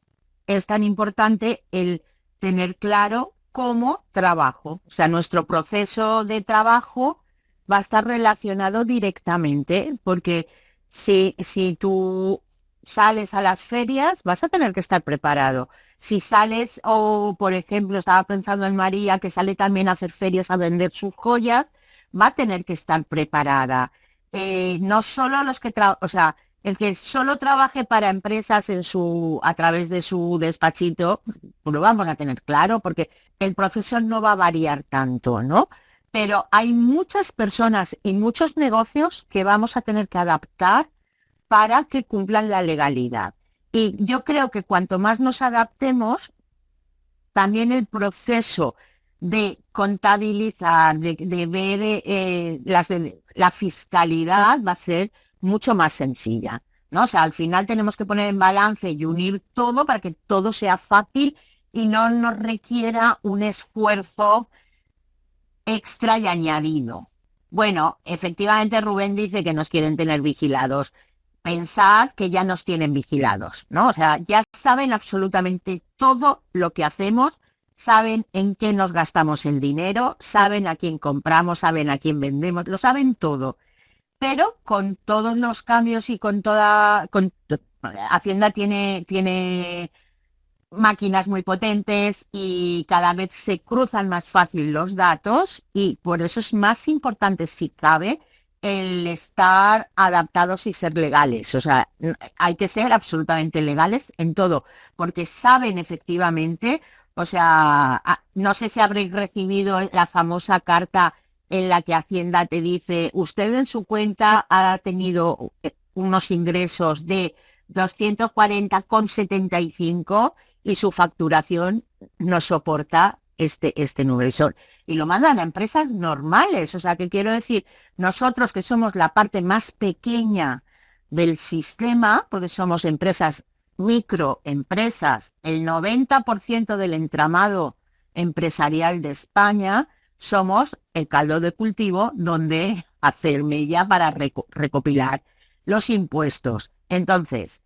es tan importante el tener claro cómo trabajo. O sea, nuestro proceso de trabajo va a estar relacionado directamente, porque si tú sales a las ferias, vas a tener que estar preparado. Si sales, o por ejemplo, estaba pensando en María, que sale también a hacer ferias a vender sus joyas, va a tener que estar preparada. No solo los que o sea, el que solo trabaje para empresas a través de su despachito, pues lo vamos a tener claro, porque el proceso no va a variar tanto, ¿no? Pero hay muchas personas y muchos negocios que vamos a tener que adaptar para que cumplan la legalidad. Y yo creo que cuanto más nos adaptemos, también el proceso de contabilizar, de ver la fiscalidad va a ser mucho más sencilla, ¿no? O sea, al final tenemos que poner en balance y unir todo para que todo sea fácil y no nos requiera un esfuerzo extra y añadido. Bueno, efectivamente Rubén dice que nos quieren tener vigilados. Pensad que ya nos tienen vigilados, ¿no? O sea, ya saben absolutamente todo lo que hacemos, saben en qué nos gastamos el dinero, saben a quién compramos, saben a quién vendemos, lo saben todo. Pero con todos los cambios y Hacienda tiene máquinas muy potentes y cada vez se cruzan más fácil los datos, y por eso es más importante, si cabe, el estar adaptados y ser legales. O sea, hay que ser absolutamente legales en todo, porque saben efectivamente, o sea, no sé si habréis recibido la famosa carta en la que Hacienda te dice, usted en su cuenta ha tenido unos ingresos de 240,75 y su facturación no soporta este número. Y lo mandan a empresas normales. O sea, que quiero decir, nosotros que somos la parte más pequeña del sistema, porque somos microempresas, el 90% del entramado empresarial de España, somos el caldo de cultivo donde hacer mella para recopilar los impuestos. Entonces,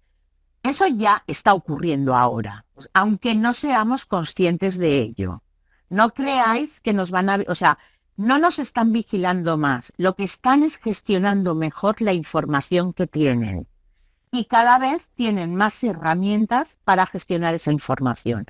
eso ya está ocurriendo ahora, aunque no seamos conscientes de ello. No creáis que nos van a... O sea, no nos están vigilando más. Lo que están es gestionando mejor la información que tienen. Y cada vez tienen más herramientas para gestionar esa información.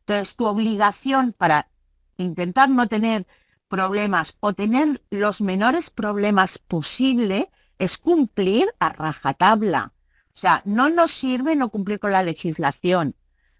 Entonces, tu obligación para intentar no tener problemas o tener los menores problemas posible es cumplir a rajatabla. O sea, no nos sirve no cumplir con la legislación.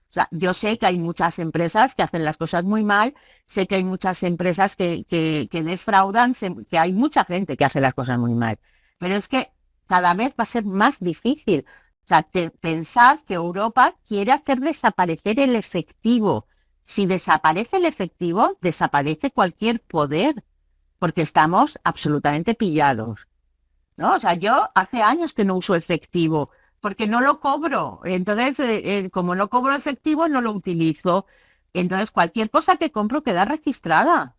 O sea, yo sé que hay muchas empresas que hacen las cosas muy mal, sé que hay muchas empresas que defraudan, que hay mucha gente que hace las cosas muy mal, pero es que cada vez va a ser más difícil. O sea, pensad que Europa quiere hacer desaparecer el efectivo. Si desaparece el efectivo, desaparece cualquier poder, porque estamos absolutamente pillados, ¿no? O sea, yo hace años que no uso efectivo, porque no lo cobro. Entonces, como no cobro efectivo, no lo utilizo. Entonces, cualquier cosa que compro queda registrada.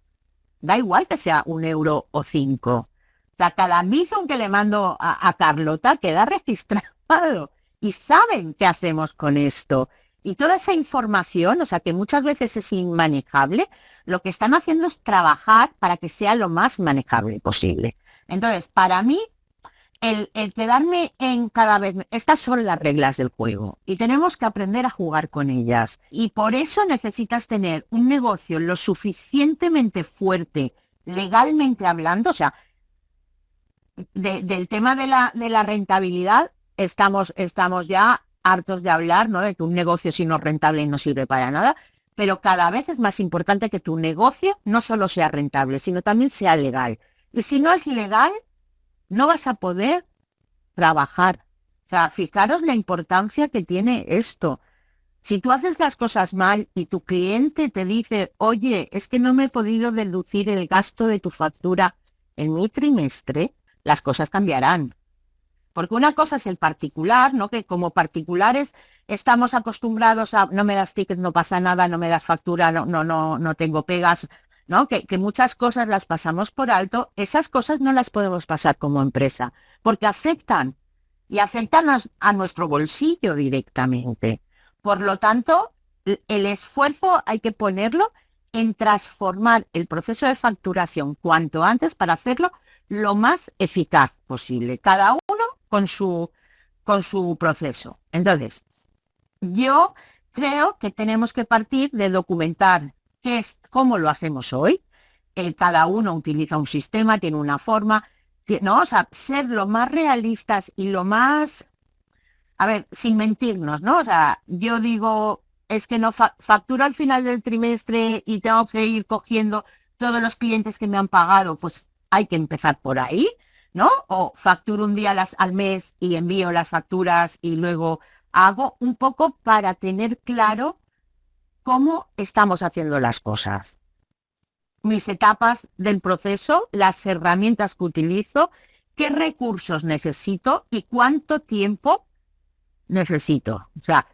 Da igual que sea 1 euro o 5. O sea, cada Bizum que le mando a Carlota queda registrado. Y saben qué hacemos con esto. Y toda esa información, o sea, que muchas veces es inmanejable, lo que están haciendo es trabajar para que sea lo más manejable posible. Entonces, para mí, el quedarme en cada vez, estas son las reglas del juego y tenemos que aprender a jugar con ellas. Y por eso necesitas tener un negocio lo suficientemente fuerte, legalmente hablando, o sea, del tema de la rentabilidad, estamos ya hartos de hablar, ¿no? De que un negocio si no es rentable no sirve para nada, pero cada vez es más importante que tu negocio no solo sea rentable, sino también sea legal. Y si no es legal, no vas a poder trabajar. O sea, fijaros la importancia que tiene esto. Si tú haces las cosas mal y tu cliente te dice, oye, es que no me he podido deducir el gasto de tu factura en mi trimestre, las cosas cambiarán. Porque una cosa es el particular, ¿no? Que como particulares estamos acostumbrados a no me das tickets, no pasa nada, no me das factura, no tengo pegas, ¿no? Que muchas cosas las pasamos por alto, esas cosas no las podemos pasar como empresa, porque afectan y afectan a nuestro bolsillo directamente. Por lo tanto, el esfuerzo hay que ponerlo en transformar el proceso de facturación cuanto antes para hacerlo lo más eficaz posible. Cada uno con su proceso. Entonces, yo creo que tenemos que partir de documentar qué es, cómo lo hacemos hoy. Cada uno utiliza un sistema, tiene una forma, ¿no? O sea, ser lo más realistas y lo más, a ver, sin mentirnos, ¿no? O sea, yo digo, es que no facturo al final del trimestre y tengo que ir cogiendo todos los clientes que me han pagado, pues hay que empezar por ahí, ¿no? O facturo un día al mes y envío las facturas y luego hago un poco para tener claro cómo estamos haciendo las cosas. Mis etapas del proceso, las herramientas que utilizo, qué recursos necesito y cuánto tiempo necesito. O sea,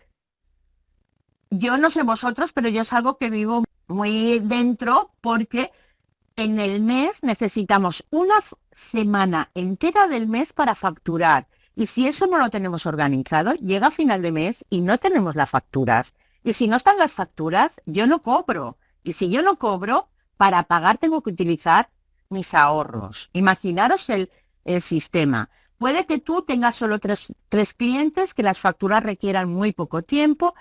yo no sé vosotros, pero yo es algo que vivo muy dentro porque en el mes necesitamos una semana entera del mes para facturar. Y si eso no lo tenemos organizado, llega a final de mes y no tenemos las facturas. Y si no están las facturas, yo no cobro. Y si yo no cobro, para pagar tengo que utilizar mis ahorros. Imaginaros el sistema. Puede que tú tengas solo tres clientes, que las facturas requieran muy poco tiempo,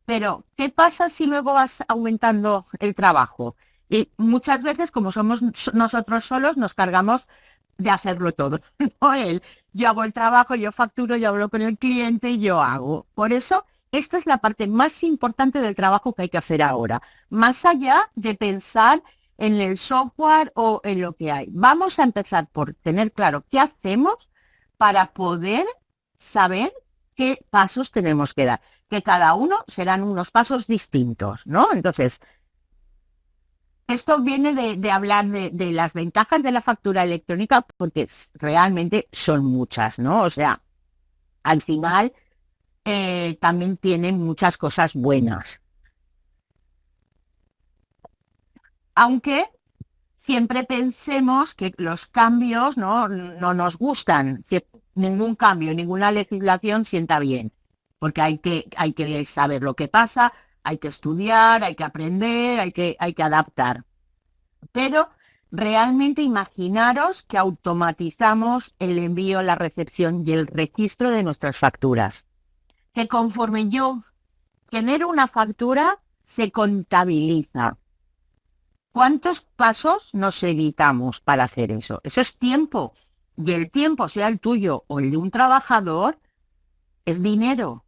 pero ¿qué pasa si luego vas aumentando el trabajo? Y muchas veces, como somos nosotros solos, nos cargamos de hacerlo todo. ¿No? Yo hago el trabajo, yo facturo, yo hablo con el cliente y yo hago. Por eso, esta es la parte más importante del trabajo que hay que hacer ahora. Más allá de pensar en el software o en lo que hay. Vamos a empezar por tener claro qué hacemos para poder saber qué pasos tenemos que dar. Que cada uno serán unos pasos distintos, ¿no? Entonces, esto viene de hablar de las ventajas de la factura electrónica porque realmente son muchas, ¿no? O sea, al final también tienen muchas cosas buenas. Aunque siempre pensemos que los cambios no nos gustan. Ningún cambio, ninguna legislación sienta bien, porque hay que saber lo que pasa, hay que estudiar, hay que aprender, hay que adaptar. Pero realmente imaginaros que automatizamos el envío, la recepción y el registro de nuestras facturas. Que conforme yo genero una factura, se contabiliza. ¿Cuántos pasos nos evitamos para hacer eso? Eso es tiempo. Y el tiempo, sea el tuyo o el de un trabajador, es dinero,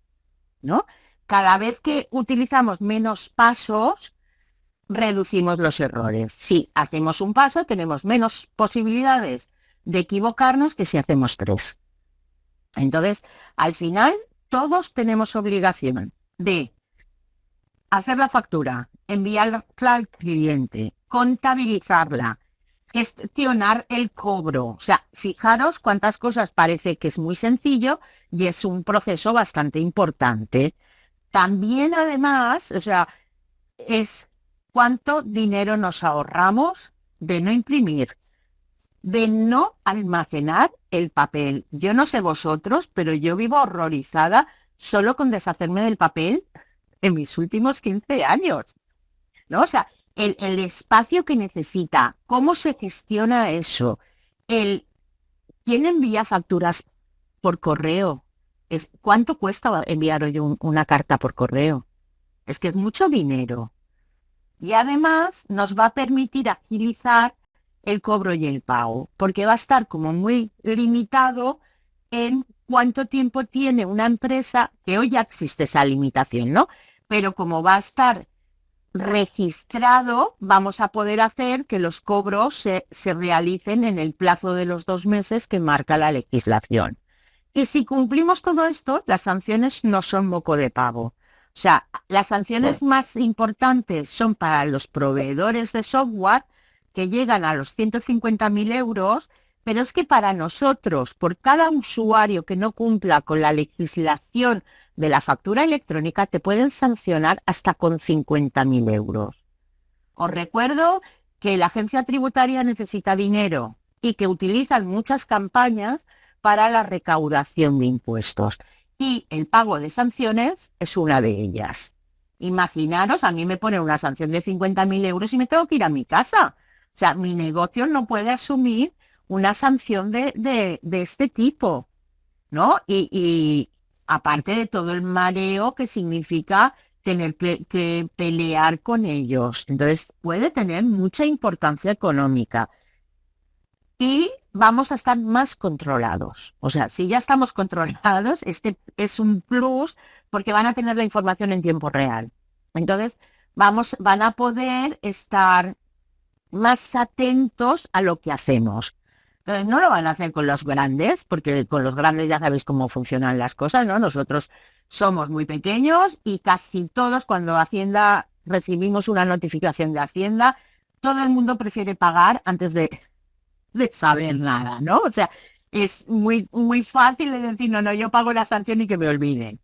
¿no? Cada vez que utilizamos menos pasos, reducimos los errores. Si hacemos un paso, tenemos menos posibilidades de equivocarnos que si hacemos 3. Entonces, al final, todos tenemos obligación de hacer la factura, enviarla al cliente, contabilizarla, gestionar el cobro. O sea, fijaros cuántas cosas parece que es muy sencillo y es un proceso bastante importante. También, además, o sea, es cuánto dinero nos ahorramos de no imprimir, de no almacenar el papel. Yo no sé vosotros, pero yo vivo horrorizada solo con deshacerme del papel en mis últimos 15 años, ¿no? O sea, el espacio que necesita, cómo se gestiona eso, quién envía facturas por correo, ¿cuánto cuesta enviar hoy una carta por correo? Es que es mucho dinero. Y además nos va a permitir agilizar el cobro y el pago, porque va a estar como muy limitado en cuánto tiempo tiene una empresa, que hoy ya existe esa limitación, ¿no? Pero como va a estar registrado, vamos a poder hacer que los cobros se realicen en el plazo de los 2 meses que marca la legislación. Y si cumplimos todo esto, las sanciones no son moco de pavo. O sea, las sanciones más importantes son para los proveedores de software, que llegan a los 150.000 euros, pero es que para nosotros, por cada usuario que no cumpla con la legislación de la factura electrónica, te pueden sancionar hasta con 50.000 euros. Os recuerdo que la agencia tributaria necesita dinero y que utilizan muchas campañas para la recaudación de impuestos. Y el pago de sanciones es una de ellas. Imaginaros, a mí me ponen una sanción de 50.000 euros y me tengo que ir a mi casa. O sea, mi negocio no puede asumir una sanción de este tipo, ¿no? Y aparte de todo el mareo que significa tener que pelear con ellos. Entonces, puede tener mucha importancia económica. Y vamos a estar más controlados. O sea, si ya estamos controlados, este es un plus porque van a tener la información en tiempo real. Entonces, van a poder estar más atentos a lo que hacemos. Entonces, no lo van a hacer con los grandes, porque con los grandes ya sabéis cómo funcionan las cosas, ¿no? Nosotros somos muy pequeños y casi todos, cuando Hacienda recibimos una notificación de Hacienda, todo el mundo prefiere pagar antes de saber nada, ¿no? O sea, es muy, muy fácil de decir, no, yo pago la sanción y que me olviden.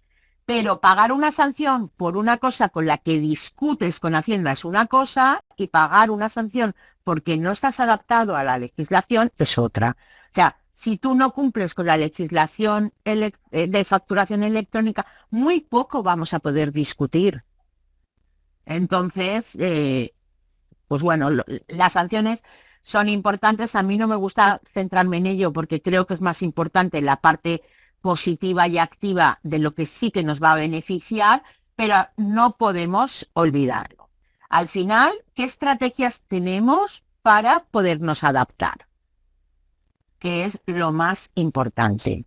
Pero pagar una sanción por una cosa con la que discutes con Hacienda es una cosa, y pagar una sanción porque no estás adaptado a la legislación es otra. O sea, si tú no cumples con la legislación de facturación electrónica, muy poco vamos a poder discutir. Entonces, pues bueno, las sanciones son importantes. A mí no me gusta centrarme en ello porque creo que es más importante la parte positiva y activa de lo que sí que nos va a beneficiar, pero no podemos olvidarlo. Al final, ¿qué estrategias tenemos para podernos adaptar? Que es lo más importante.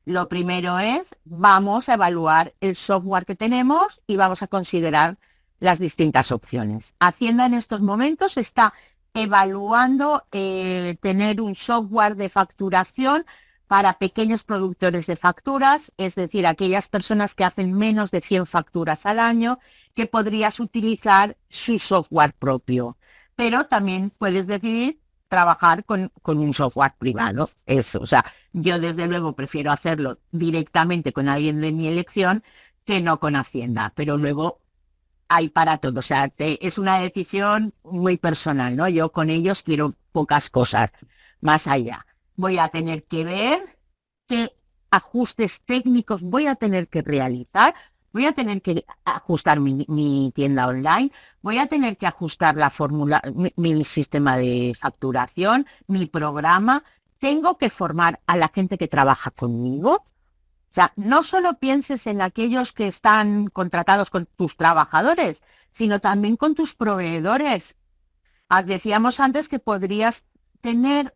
Lo primero es, vamos a evaluar el software que tenemos y vamos a considerar las distintas opciones. Hacienda en estos momentos está evaluando tener un software de facturación para pequeños productores de facturas, es decir, aquellas personas que hacen menos de 100 facturas al año, que podrías utilizar su software propio. Pero también puedes decidir trabajar con un software privado. Eso, o sea, yo desde luego prefiero hacerlo directamente con alguien de mi elección que no con Hacienda, pero luego hay para todo. O sea, es una decisión muy personal, ¿no? Yo con ellos quiero pocas cosas más allá. Voy a tener que ver qué ajustes técnicos voy a tener que realizar, voy a tener que ajustar mi tienda online, voy a tener que ajustar la fórmula, mi sistema de facturación, mi programa. Tengo que formar a la gente que trabaja conmigo. O sea, no solo pienses en aquellos que están contratados con tus trabajadores, sino también con tus proveedores. Decíamos antes que podrías tener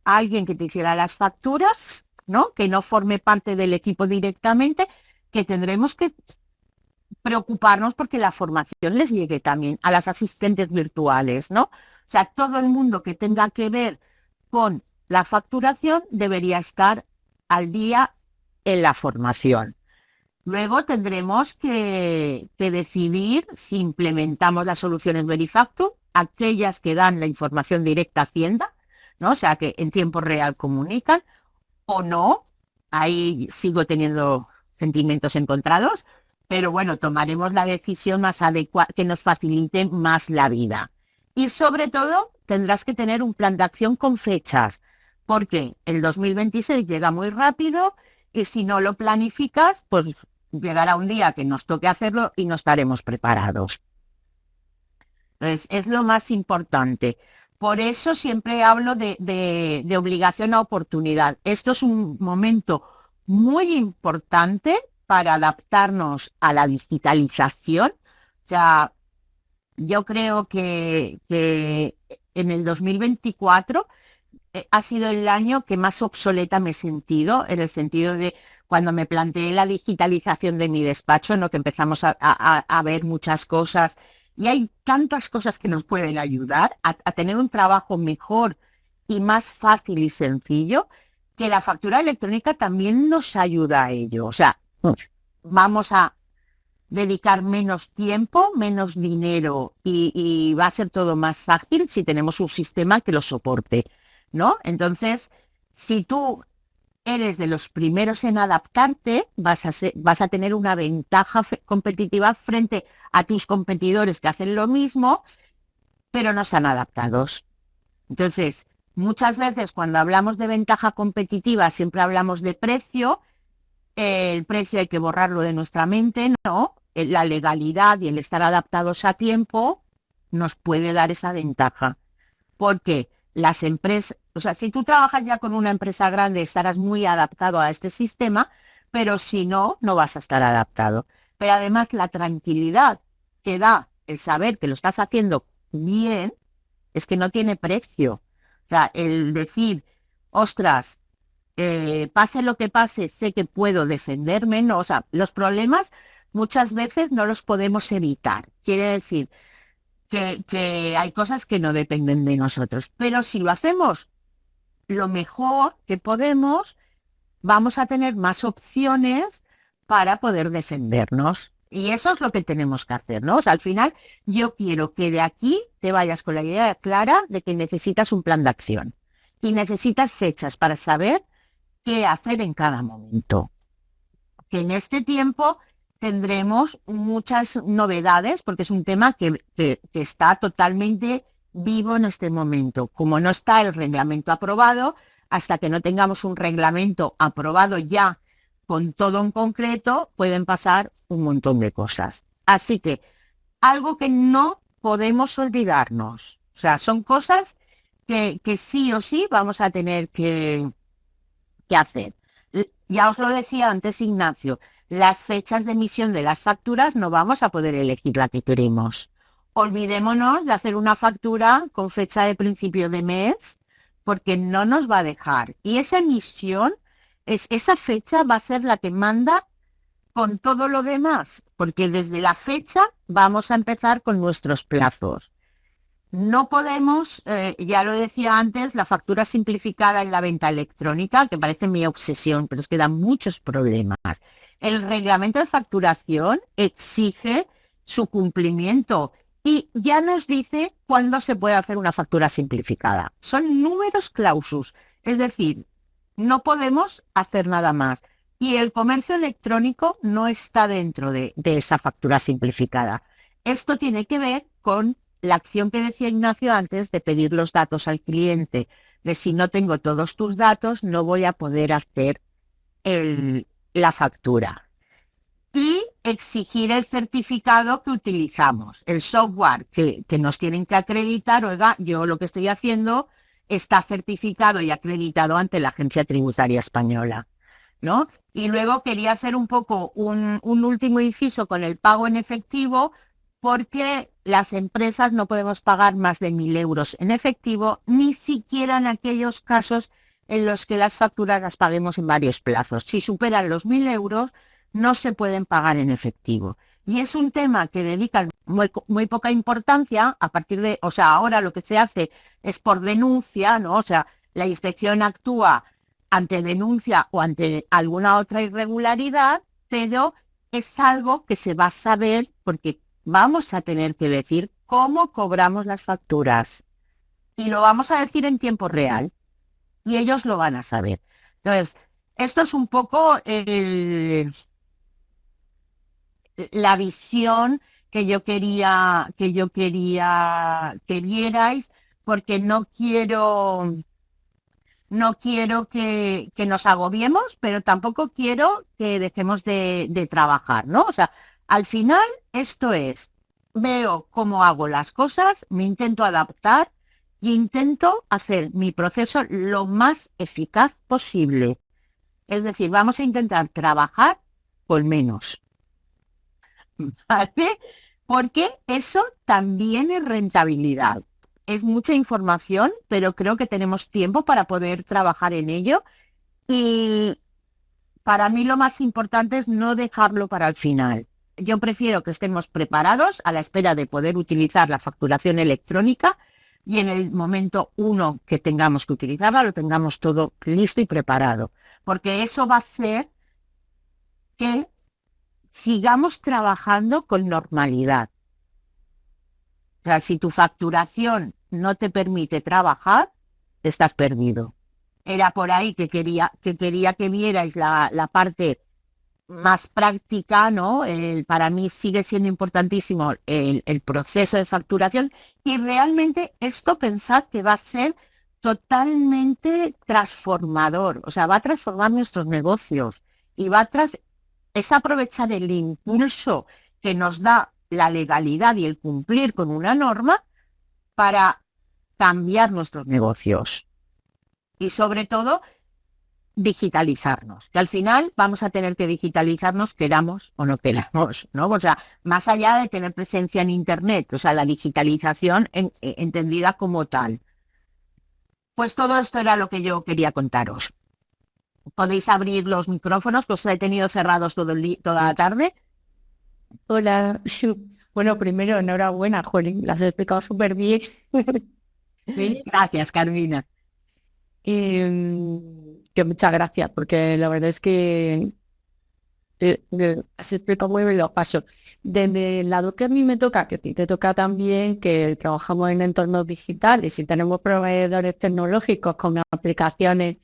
a alguien que te hiciera las facturas, ¿no? Que no forme parte del equipo directamente, que tendremos que preocuparnos porque la formación les llegue también a las asistentes virtuales, ¿no? O sea, todo el mundo que tenga que ver con la facturación debería estar al día en la formación. Luego tendremos que decidir si implementamos las soluciones Verifactu, aquellas que dan la información directa a Hacienda, ¿no? O sea, que en tiempo real comunican, o no. Ahí sigo teniendo sentimientos encontrados, pero bueno, tomaremos la decisión más adecuada, que nos facilite más la vida. Y sobre todo, tendrás que tener un plan de acción con fechas, porque el 2026 llega muy rápido y si no lo planificas, pues llegará un día que nos toque hacerlo y no estaremos preparados. Entonces, es lo más importante. Por eso siempre hablo de obligación a oportunidad. Esto es un momento muy importante para adaptarnos a la digitalización. O sea, yo creo que en el 2024 ha sido el año que más obsoleta me he sentido, en el sentido de cuando me planteé la digitalización de mi despacho, ¿no? Que empezamos a ver muchas cosas y hay tantas cosas que nos pueden ayudar a tener un trabajo mejor y más fácil y sencillo, que la factura electrónica también nos ayuda a ello. O sea, vamos a dedicar menos tiempo, menos dinero y va a ser todo más ágil si tenemos un sistema que lo soporte, ¿no? Entonces, si tú eres de los primeros en adaptarte, vas a tener una ventaja competitiva frente a tus competidores que hacen lo mismo, pero no están adaptados. Entonces, muchas veces cuando hablamos de ventaja competitiva siempre hablamos de precio. El precio hay que borrarlo de nuestra mente, ¿no? La legalidad y el estar adaptados a tiempo nos puede dar esa ventaja. Porque las empresas, o sea, si tú trabajas ya con una empresa grande, estarás muy adaptado a este sistema, pero si no, no vas a estar adaptado. Pero además la tranquilidad que da el saber que lo estás haciendo bien es que no tiene precio. O sea, el decir, ostras, pase lo que pase, sé que puedo defenderme, no, o sea, los problemas muchas veces no los podemos evitar. Quiere decir que hay cosas que no dependen de nosotros, pero si lo hacemos lo mejor que podemos, vamos a tener más opciones para poder defendernos. Y eso es lo que tenemos que hacer, ¿no? O sea, al final yo quiero que de aquí te vayas con la idea clara de que necesitas un plan de acción y necesitas fechas para saber qué hacer en cada momento. Que en este tiempo tendremos muchas novedades porque es un tema que está totalmente vivo en este momento. Como no está el reglamento aprobado, hasta que no tengamos un reglamento aprobado ya con todo en concreto, pueden pasar un montón de cosas. Así que algo que no podemos olvidarnos. O sea, son cosas que sí o sí vamos a tener que hacer. Ya os lo decía antes, Ignacio, las fechas de emisión de las facturas no vamos a poder elegir la que queremos. Olvidémonos de hacer una factura con fecha de principio de mes, porque no nos va a dejar. Y esa emisión, esa fecha va a ser la que manda con todo lo demás, porque desde la fecha vamos a empezar con nuestros plazos. No podemos, ya lo decía antes, la factura simplificada en la venta electrónica, que parece mi obsesión, pero es que da muchos problemas. El reglamento de facturación exige su cumplimiento y ya nos dice cuándo se puede hacer una factura simplificada. Son números clausus, es decir, no podemos hacer nada más. Y el comercio electrónico no está dentro de esa factura simplificada. Esto tiene que ver con la acción que decía Ignacio antes de pedir los datos al cliente, de si no tengo todos tus datos, no voy a poder hacer la factura. Y exigir el certificado que utilizamos, el software que nos tienen que acreditar. Oiga, yo lo que estoy haciendo está certificado y acreditado ante la Agencia Tributaria Española, ¿no? Y luego quería hacer un poco un último inciso con el pago en efectivo, porque las empresas no podemos pagar más de 1.000 euros en efectivo, ni siquiera en aquellos casos en los que las facturas las paguemos en varios plazos. Si superan los 1.000 euros, no se pueden pagar en efectivo. Y es un tema que dedican muy poca importancia a partir de, o sea, ahora lo que se hace es por denuncia, ¿no? O sea, la inspección actúa ante denuncia o ante alguna otra irregularidad, pero es algo que se va a saber porque vamos a tener que decir cómo cobramos las facturas. Y lo vamos a decir en tiempo real. Y ellos lo van a saber. Entonces, esto es un poco la visión que yo quería que vierais, porque no quiero que nos agobiemos, pero tampoco quiero que dejemos de trabajar, ¿no? O sea, al final esto es, veo cómo hago las cosas, me intento adaptar y intento hacer mi proceso lo más eficaz posible. Es decir, vamos a intentar trabajar con menos, ¿vale? Porque eso también es rentabilidad. Es mucha información, pero creo que tenemos tiempo para poder trabajar en ello. Y para mí lo más importante es no dejarlo para el final. Yo prefiero que estemos preparados a la espera de poder utilizar la facturación electrónica y en el momento uno que tengamos que utilizarla, lo tengamos todo listo y preparado. Porque eso va a hacer que sigamos trabajando con normalidad. O sea, si tu facturación no te permite trabajar, estás perdido. Era por ahí que quería que vierais la parte más práctica, ¿no? Para mí sigue siendo importantísimo el proceso de facturación y realmente esto pensad que va a ser totalmente transformador, o sea, va a transformar nuestros negocios y es aprovechar el impulso que nos da la legalidad y el cumplir con una norma para cambiar nuestros negocios y sobre todo digitalizarnos, que al final vamos a tener que digitalizarnos queramos o no queramos, ¿no? O sea, más allá de tener presencia en Internet, o sea, la digitalización entendida como tal. Pues todo esto era lo que yo quería contaros. Podéis abrir los micrófonos, que os he tenido cerrados toda la tarde. Hola, bueno, primero enhorabuena, Jolín, las has explicado súper bien. ¿Sí? Gracias, Carolina. Que muchas gracias, porque la verdad es que has explicado muy bien los pasos. Desde el lado que a mí me toca, que a ti te toca también, que trabajamos en entornos digitales y tenemos proveedores tecnológicos con aplicaciones,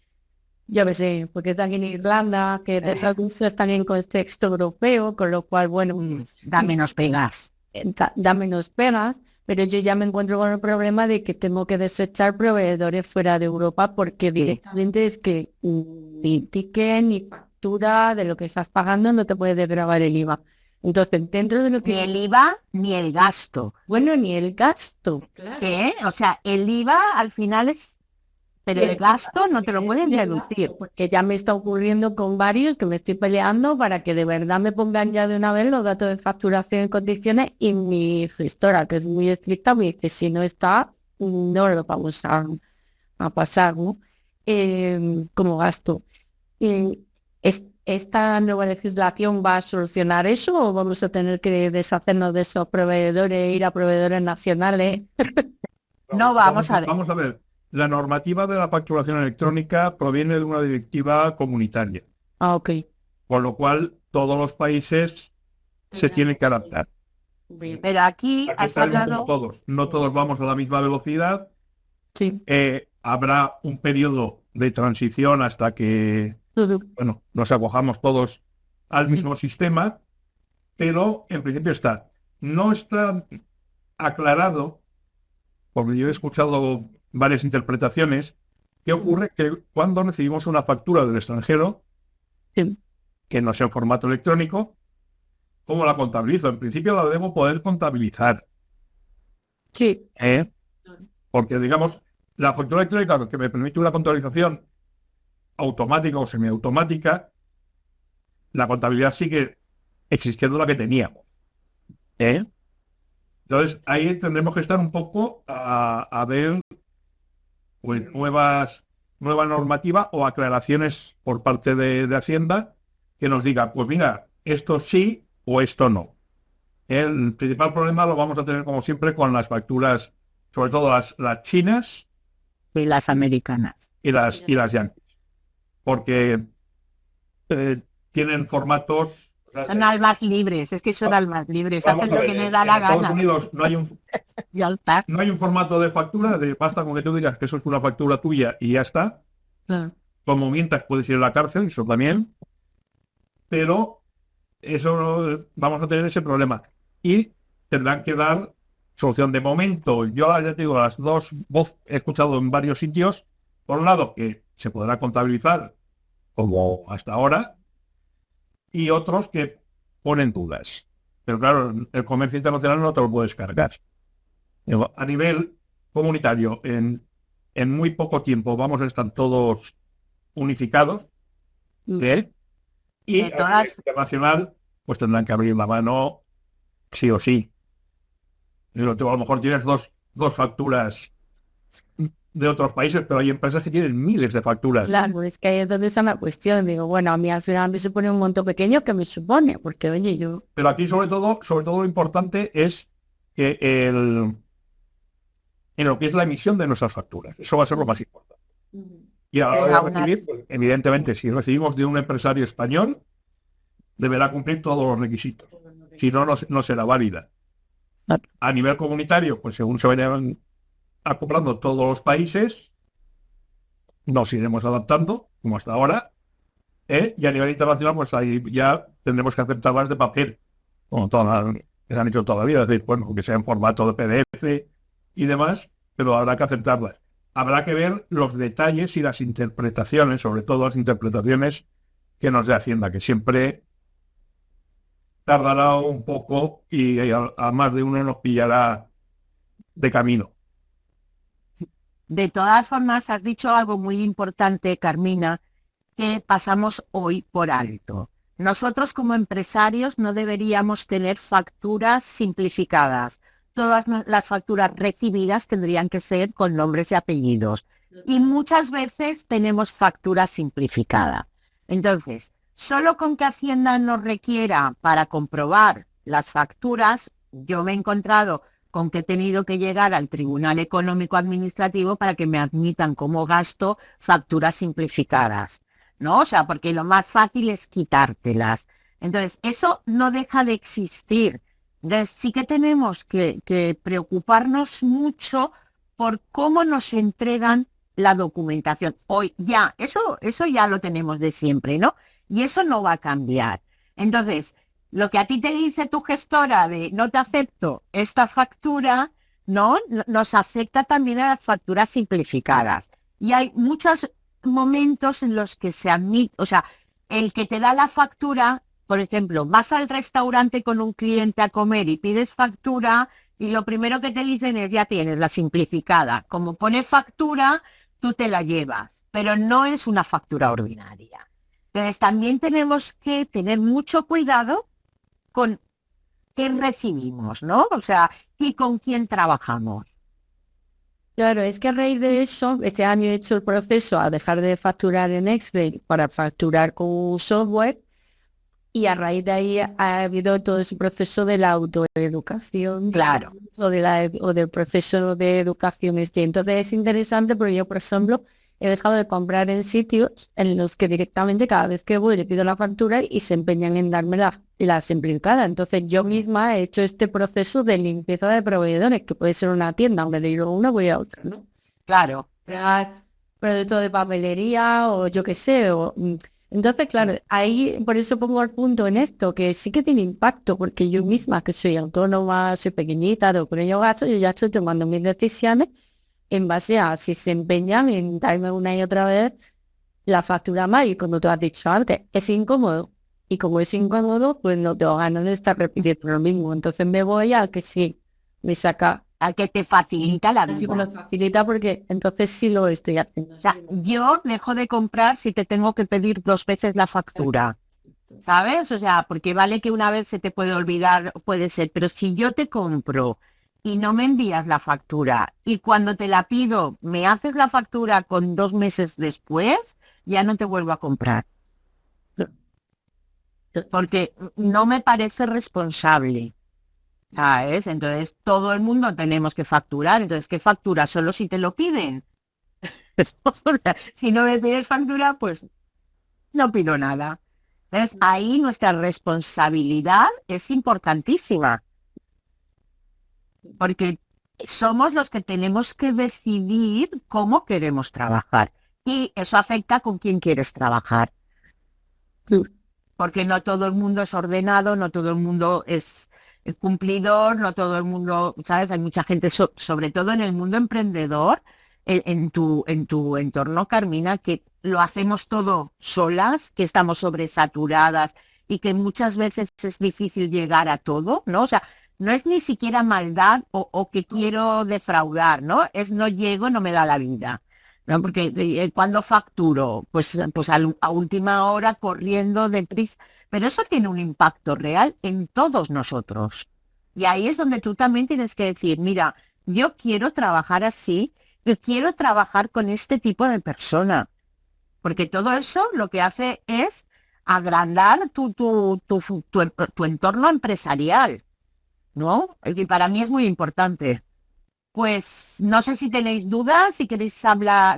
yo qué sé, porque están en Irlanda, que de traducción están en contexto europeo, con lo cual, bueno, Da menos pegas. da menos pegas, pero yo ya me encuentro con el problema de que tengo que desechar proveedores fuera de Europa porque directamente es que ni ticket ni factura de lo que estás pagando no te puede desgravar el IVA. Entonces, dentro de lo Ni que... el IVA ni el gasto. Bueno, ni el gasto. ¿Qué? O sea, el IVA al final es... Pero el gasto no te lo pueden deducir. Porque ya me está ocurriendo con varios que me estoy peleando para que de verdad me pongan ya de una vez los datos de facturación en condiciones y mi gestora, que es muy estricta, me dice, si no está, no lo vamos a pasar, ¿no? Como gasto. ¿Esta nueva legislación va a solucionar eso o vamos a tener que deshacernos de esos proveedores e ir a proveedores nacionales? No, vamos a ver. Vamos a ver. La normativa de la facturación electrónica proviene de una directiva comunitaria, Ah, ok. con lo cual todos los países se tienen que adaptar. Pero aquí has hablado... Todos, no todos vamos a la misma velocidad. Sí. Habrá un periodo de transición hasta que, bueno, nos acojamos todos al mismo sistema, pero en principio no está aclarado, porque yo he escuchado varias interpretaciones. ¿Qué ocurre? Que cuando recibimos una factura del extranjero, Sí. que no sea en formato electrónico, ¿cómo la contabilizo? En principio la debo poder contabilizar. Sí. Porque, digamos, la factura electrónica que me permite una contabilización automática o semiautomática, la contabilidad sigue existiendo la que teníamos. Entonces, ahí tendremos que estar un poco a ver pues, nueva normativa o aclaraciones por parte de Hacienda que nos diga, pues mira, esto sí o esto no. El principal problema lo vamos a tener, como siempre, con las facturas, sobre todo las chinas Y las americanas. y las yankees, porque tienen formatos... Son almas libres, es que son almas libres, Vamos hacen a lo ver, que les en da la Estados gana. Unidos Ya está. no hay un formato de factura, basta con que tú digas que eso es una factura tuya y ya está. Claro. Como mientras puedes ir a la cárcel, eso también, pero eso vamos a tener ese problema. Y tendrán que dar solución. De momento, yo ya te digo, las dos voz he escuchado en varios sitios, por un lado, que se podrá contabilizar como hasta ahora, y otros que ponen dudas. Pero claro, el comercio internacional no te lo puedes cargar. Digo, a nivel comunitario, en muy poco tiempo vamos a estar todos unificados, ¿eh? Y De a todas, nivel internacional, pues tendrán que abrir la mano sí o sí. Digo, tú a lo mejor tienes dos facturas de otros países, pero hay empresas que tienen miles de facturas. Claro, es que ahí es donde está la cuestión. Digo, bueno, a mí al final me supone un monto pequeño que me supone, porque oye, yo... Pero aquí sobre todo lo importante es que en lo que es la emisión de nuestras facturas. Eso va a ser lo más importante. Y a la hora de Pero aún recibir, así- pues, evidentemente, si recibimos de un empresario español, deberá cumplir todos los requisitos. Si no, no será válida. A nivel comunitario, pues según se vayan acoplando todos los países, nos iremos adaptando, como hasta ahora, y a nivel internacional, pues ahí ya tendremos que aceptarlas de papel, como todas que se han hecho toda la vida, es decir, bueno, que sea en formato de PDF y demás, pero habrá que aceptarlas. Habrá que ver los detalles y las interpretaciones, sobre todo las interpretaciones que nos dé Hacienda, que siempre tardará un poco y a más de uno nos pillará de camino. de todas formas, has dicho algo muy importante, Carmina, que pasamos hoy por alto. Nosotros como empresarios no deberíamos tener facturas simplificadas. Todas las facturas recibidas tendrían que ser con nombres y apellidos. Y muchas veces tenemos factura simplificada. Entonces, solo con que Hacienda nos requiera para comprobar las facturas, yo me he encontrado con que he tenido que llegar al Tribunal Económico Administrativo para que me admitan como gasto facturas simplificadas, ¿no? O sea, porque lo más fácil es quitártelas. Entonces, eso no deja de existir. Entonces, sí que tenemos que preocuparnos mucho por cómo nos entregan la documentación. Hoy ya, eso ya lo tenemos de siempre, ¿no? Y eso no va a cambiar. Entonces, lo que a ti te dice tu gestora de no te acepto esta factura, ¿no? Nos afecta también a las facturas simplificadas. Y hay muchos momentos en los que se admite, o sea, el que te da la factura, por ejemplo, vas al restaurante con un cliente a comer y pides factura y lo primero que te dicen es ya tienes la simplificada. Como pone factura, tú te la llevas, pero no es una factura ordinaria. Entonces también tenemos que tener mucho cuidado con qué recibimos, ¿no? O sea, y con quién trabajamos. Claro, es que a raíz de eso, este año he hecho el proceso a dejar de facturar en Excel para facturar con un software y a raíz de ahí ha habido todo ese proceso de la autoeducación, Claro. o del proceso de educación este. Entonces es interesante porque yo, por ejemplo, he dejado de comprar en sitios en los que directamente cada vez que voy le pido la factura y se empeñan en darme la simplificada. Entonces yo misma he hecho este proceso de limpieza de proveedores, que puede ser una tienda, aunque de ir a una voy a otra, ¿no? Claro. Comprar productos de papelería o yo qué sé. Entonces, claro, ahí por eso pongo el punto en esto, que sí que tiene impacto, porque yo misma, que soy autónoma, soy pequeñita, de pequeño gasto, yo ya estoy tomando mis decisiones en base a si se empeñan en darme una y otra vez la factura mal. Y como tú has dicho antes, es incómodo. Y como es incómodo, pues no tengo ganas de estar repitiendo lo mismo. Entonces me voy a que sí, me saca, Al que te facilita la sí me lo vida. facilita porque entonces sí lo estoy haciendo. O sea, yo dejo de comprar si te tengo que pedir 2 veces la factura, ¿sabes? O sea, porque vale que una vez se te puede olvidar, puede ser, pero si yo te compro y no me envías la factura. Y cuando te la pido, me haces la factura con 2 meses después, ya no te vuelvo a comprar. Porque no me parece responsable, ¿sabes? Entonces, todo el mundo tenemos que facturar. Entonces, ¿qué factura? Solo si te lo piden. Si no me pides factura, pues no pido nada. Entonces, ahí nuestra responsabilidad es importantísima, porque somos los que tenemos que decidir cómo queremos trabajar. Y eso afecta con quién quieres trabajar. Porque no todo el mundo es ordenado, no todo el mundo es cumplidor, no todo el mundo, ¿sabes? Hay mucha gente, sobre todo en el mundo emprendedor, en tu entorno, Carmina, que lo hacemos todo solas, que estamos sobresaturadas y que muchas veces es difícil llegar a todo, ¿no? O sea, no es ni siquiera maldad o que quiero defraudar, ¿no? Es no llego, no me da la vida. ¿No? Porque cuando facturo, pues a última hora corriendo deprisa, pero eso tiene un impacto real en todos nosotros. Y ahí es donde tú también tienes que decir, mira, yo quiero trabajar así, y quiero trabajar con este tipo de persona, porque todo eso lo que hace es agrandar tu entorno empresarial, ¿no? Y para mí es muy importante. Pues no sé si tenéis dudas, si queréis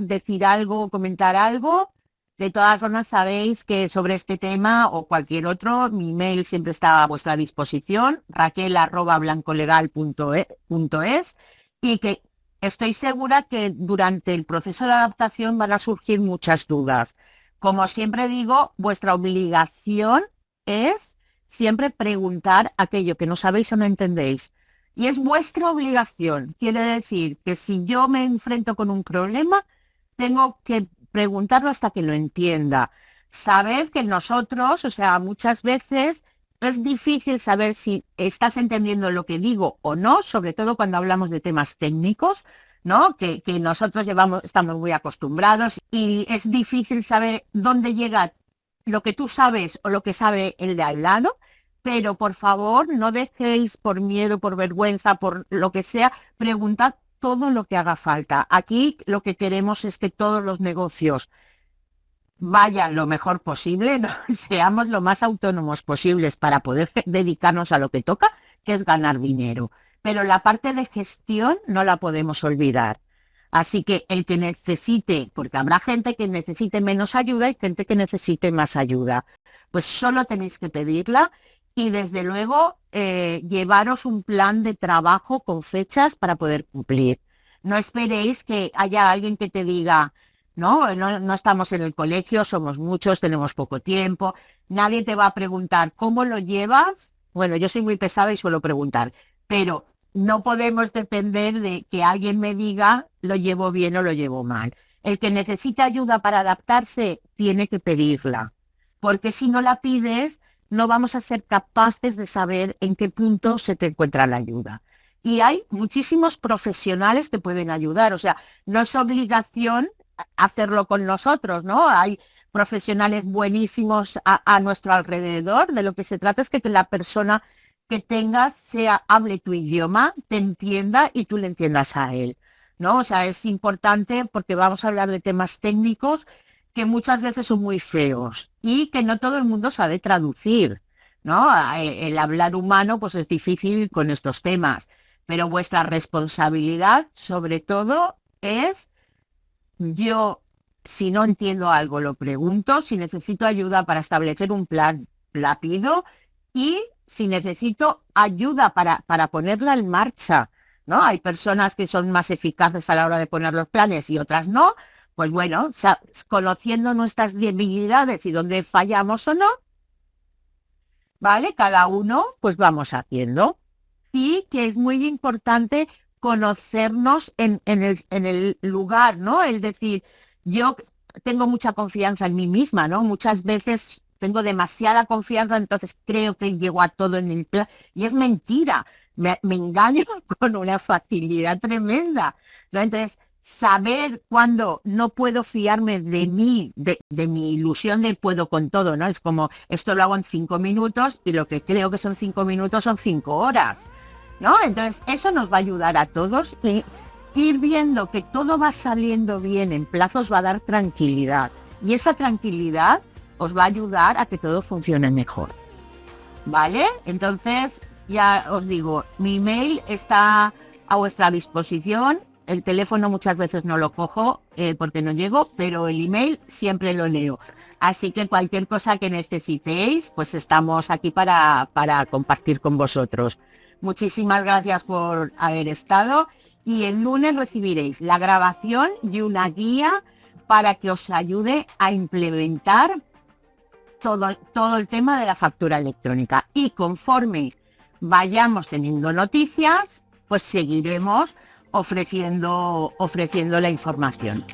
decir algo o comentar algo. De todas formas, sabéis que sobre este tema o cualquier otro, mi email siempre está a vuestra disposición, raquel@blancolegal.es, y que estoy segura que durante el proceso de adaptación van a surgir muchas dudas. Como siempre digo, vuestra obligación es siempre preguntar aquello que no sabéis o no entendéis. Y es vuestra obligación. Quiere decir que si yo me enfrento con un problema, tengo que preguntarlo hasta que lo entienda. Sabed que nosotros, o sea, muchas veces es difícil saber si estás entendiendo lo que digo o no, sobre todo cuando hablamos de temas técnicos, ¿no? Que nosotros estamos muy acostumbrados y es difícil saber dónde llega lo que tú sabes o lo que sabe el de al lado. Pero por favor, no dejéis por miedo, por vergüenza, por lo que sea, preguntad todo lo que haga falta. Aquí lo que queremos es que todos los negocios vayan lo mejor posible, ¿no? Seamos lo más autónomos posibles para poder dedicarnos a lo que toca, que es ganar dinero. Pero la parte de gestión no la podemos olvidar. Así que el que necesite, porque habrá gente que necesite menos ayuda y gente que necesite más ayuda, pues solo tenéis que pedirla. Y desde luego llevaros un plan de trabajo con fechas para poder cumplir. No esperéis que haya alguien que te diga, no estamos en el colegio, somos muchos, tenemos poco tiempo. Nadie te va a preguntar cómo lo llevas. Bueno, yo soy muy pesada y suelo preguntar, pero no podemos depender de que alguien me diga lo llevo bien o lo llevo mal. El que necesita ayuda para adaptarse tiene que pedirla, porque si no la pides, no vamos a ser capaces de saber en qué punto se te encuentra la ayuda. Y hay muchísimos profesionales que pueden ayudar, o sea, no es obligación hacerlo con nosotros, ¿no? Hay profesionales buenísimos a nuestro alrededor. De lo que se trata es que la persona que tengas hable tu idioma, te entienda y tú le entiendas a él, ¿no? O sea, es importante porque vamos a hablar de temas técnicos que muchas veces son muy feos y que no todo el mundo sabe traducir, ¿no? El hablar humano pues es difícil con estos temas, pero vuestra responsabilidad sobre todo es, yo si no entiendo algo lo pregunto, si necesito ayuda para establecer un plan la pido y si necesito ayuda para ponerla en marcha, ¿no? Hay personas que son más eficaces a la hora de poner los planes y otras no. Pues bueno, conociendo nuestras debilidades y dónde fallamos o no, ¿vale? Cada uno, pues vamos haciendo. Sí que es muy importante conocernos en el lugar, ¿no? Es decir, yo tengo mucha confianza en mí misma, ¿no? Muchas veces tengo demasiada confianza, entonces creo que llego a todo en el plan. Y es mentira, me engaño con una facilidad tremenda, ¿no? Entonces, saber cuándo no puedo fiarme de mí, de mi ilusión de puedo con todo, ¿no? Es como, esto lo hago en 5 minutos y lo que creo que son 5 minutos son 5 horas. ¿no? Entonces, eso nos va a ayudar a todos y ir viendo que todo va saliendo bien en plazos va a dar tranquilidad. Y esa tranquilidad os va a ayudar a que todo funcione mejor. ¿Vale? Entonces, ya os digo, mi email está a vuestra disposición. El teléfono muchas veces no lo cojo porque no llego, pero el email siempre lo leo. Así que cualquier cosa que necesitéis, pues estamos aquí para compartir con vosotros. Muchísimas gracias por haber estado y el lunes recibiréis la grabación y una guía para que os ayude a implementar todo el tema de la factura electrónica. Y conforme vayamos teniendo noticias, pues seguiremos ofreciendo la información.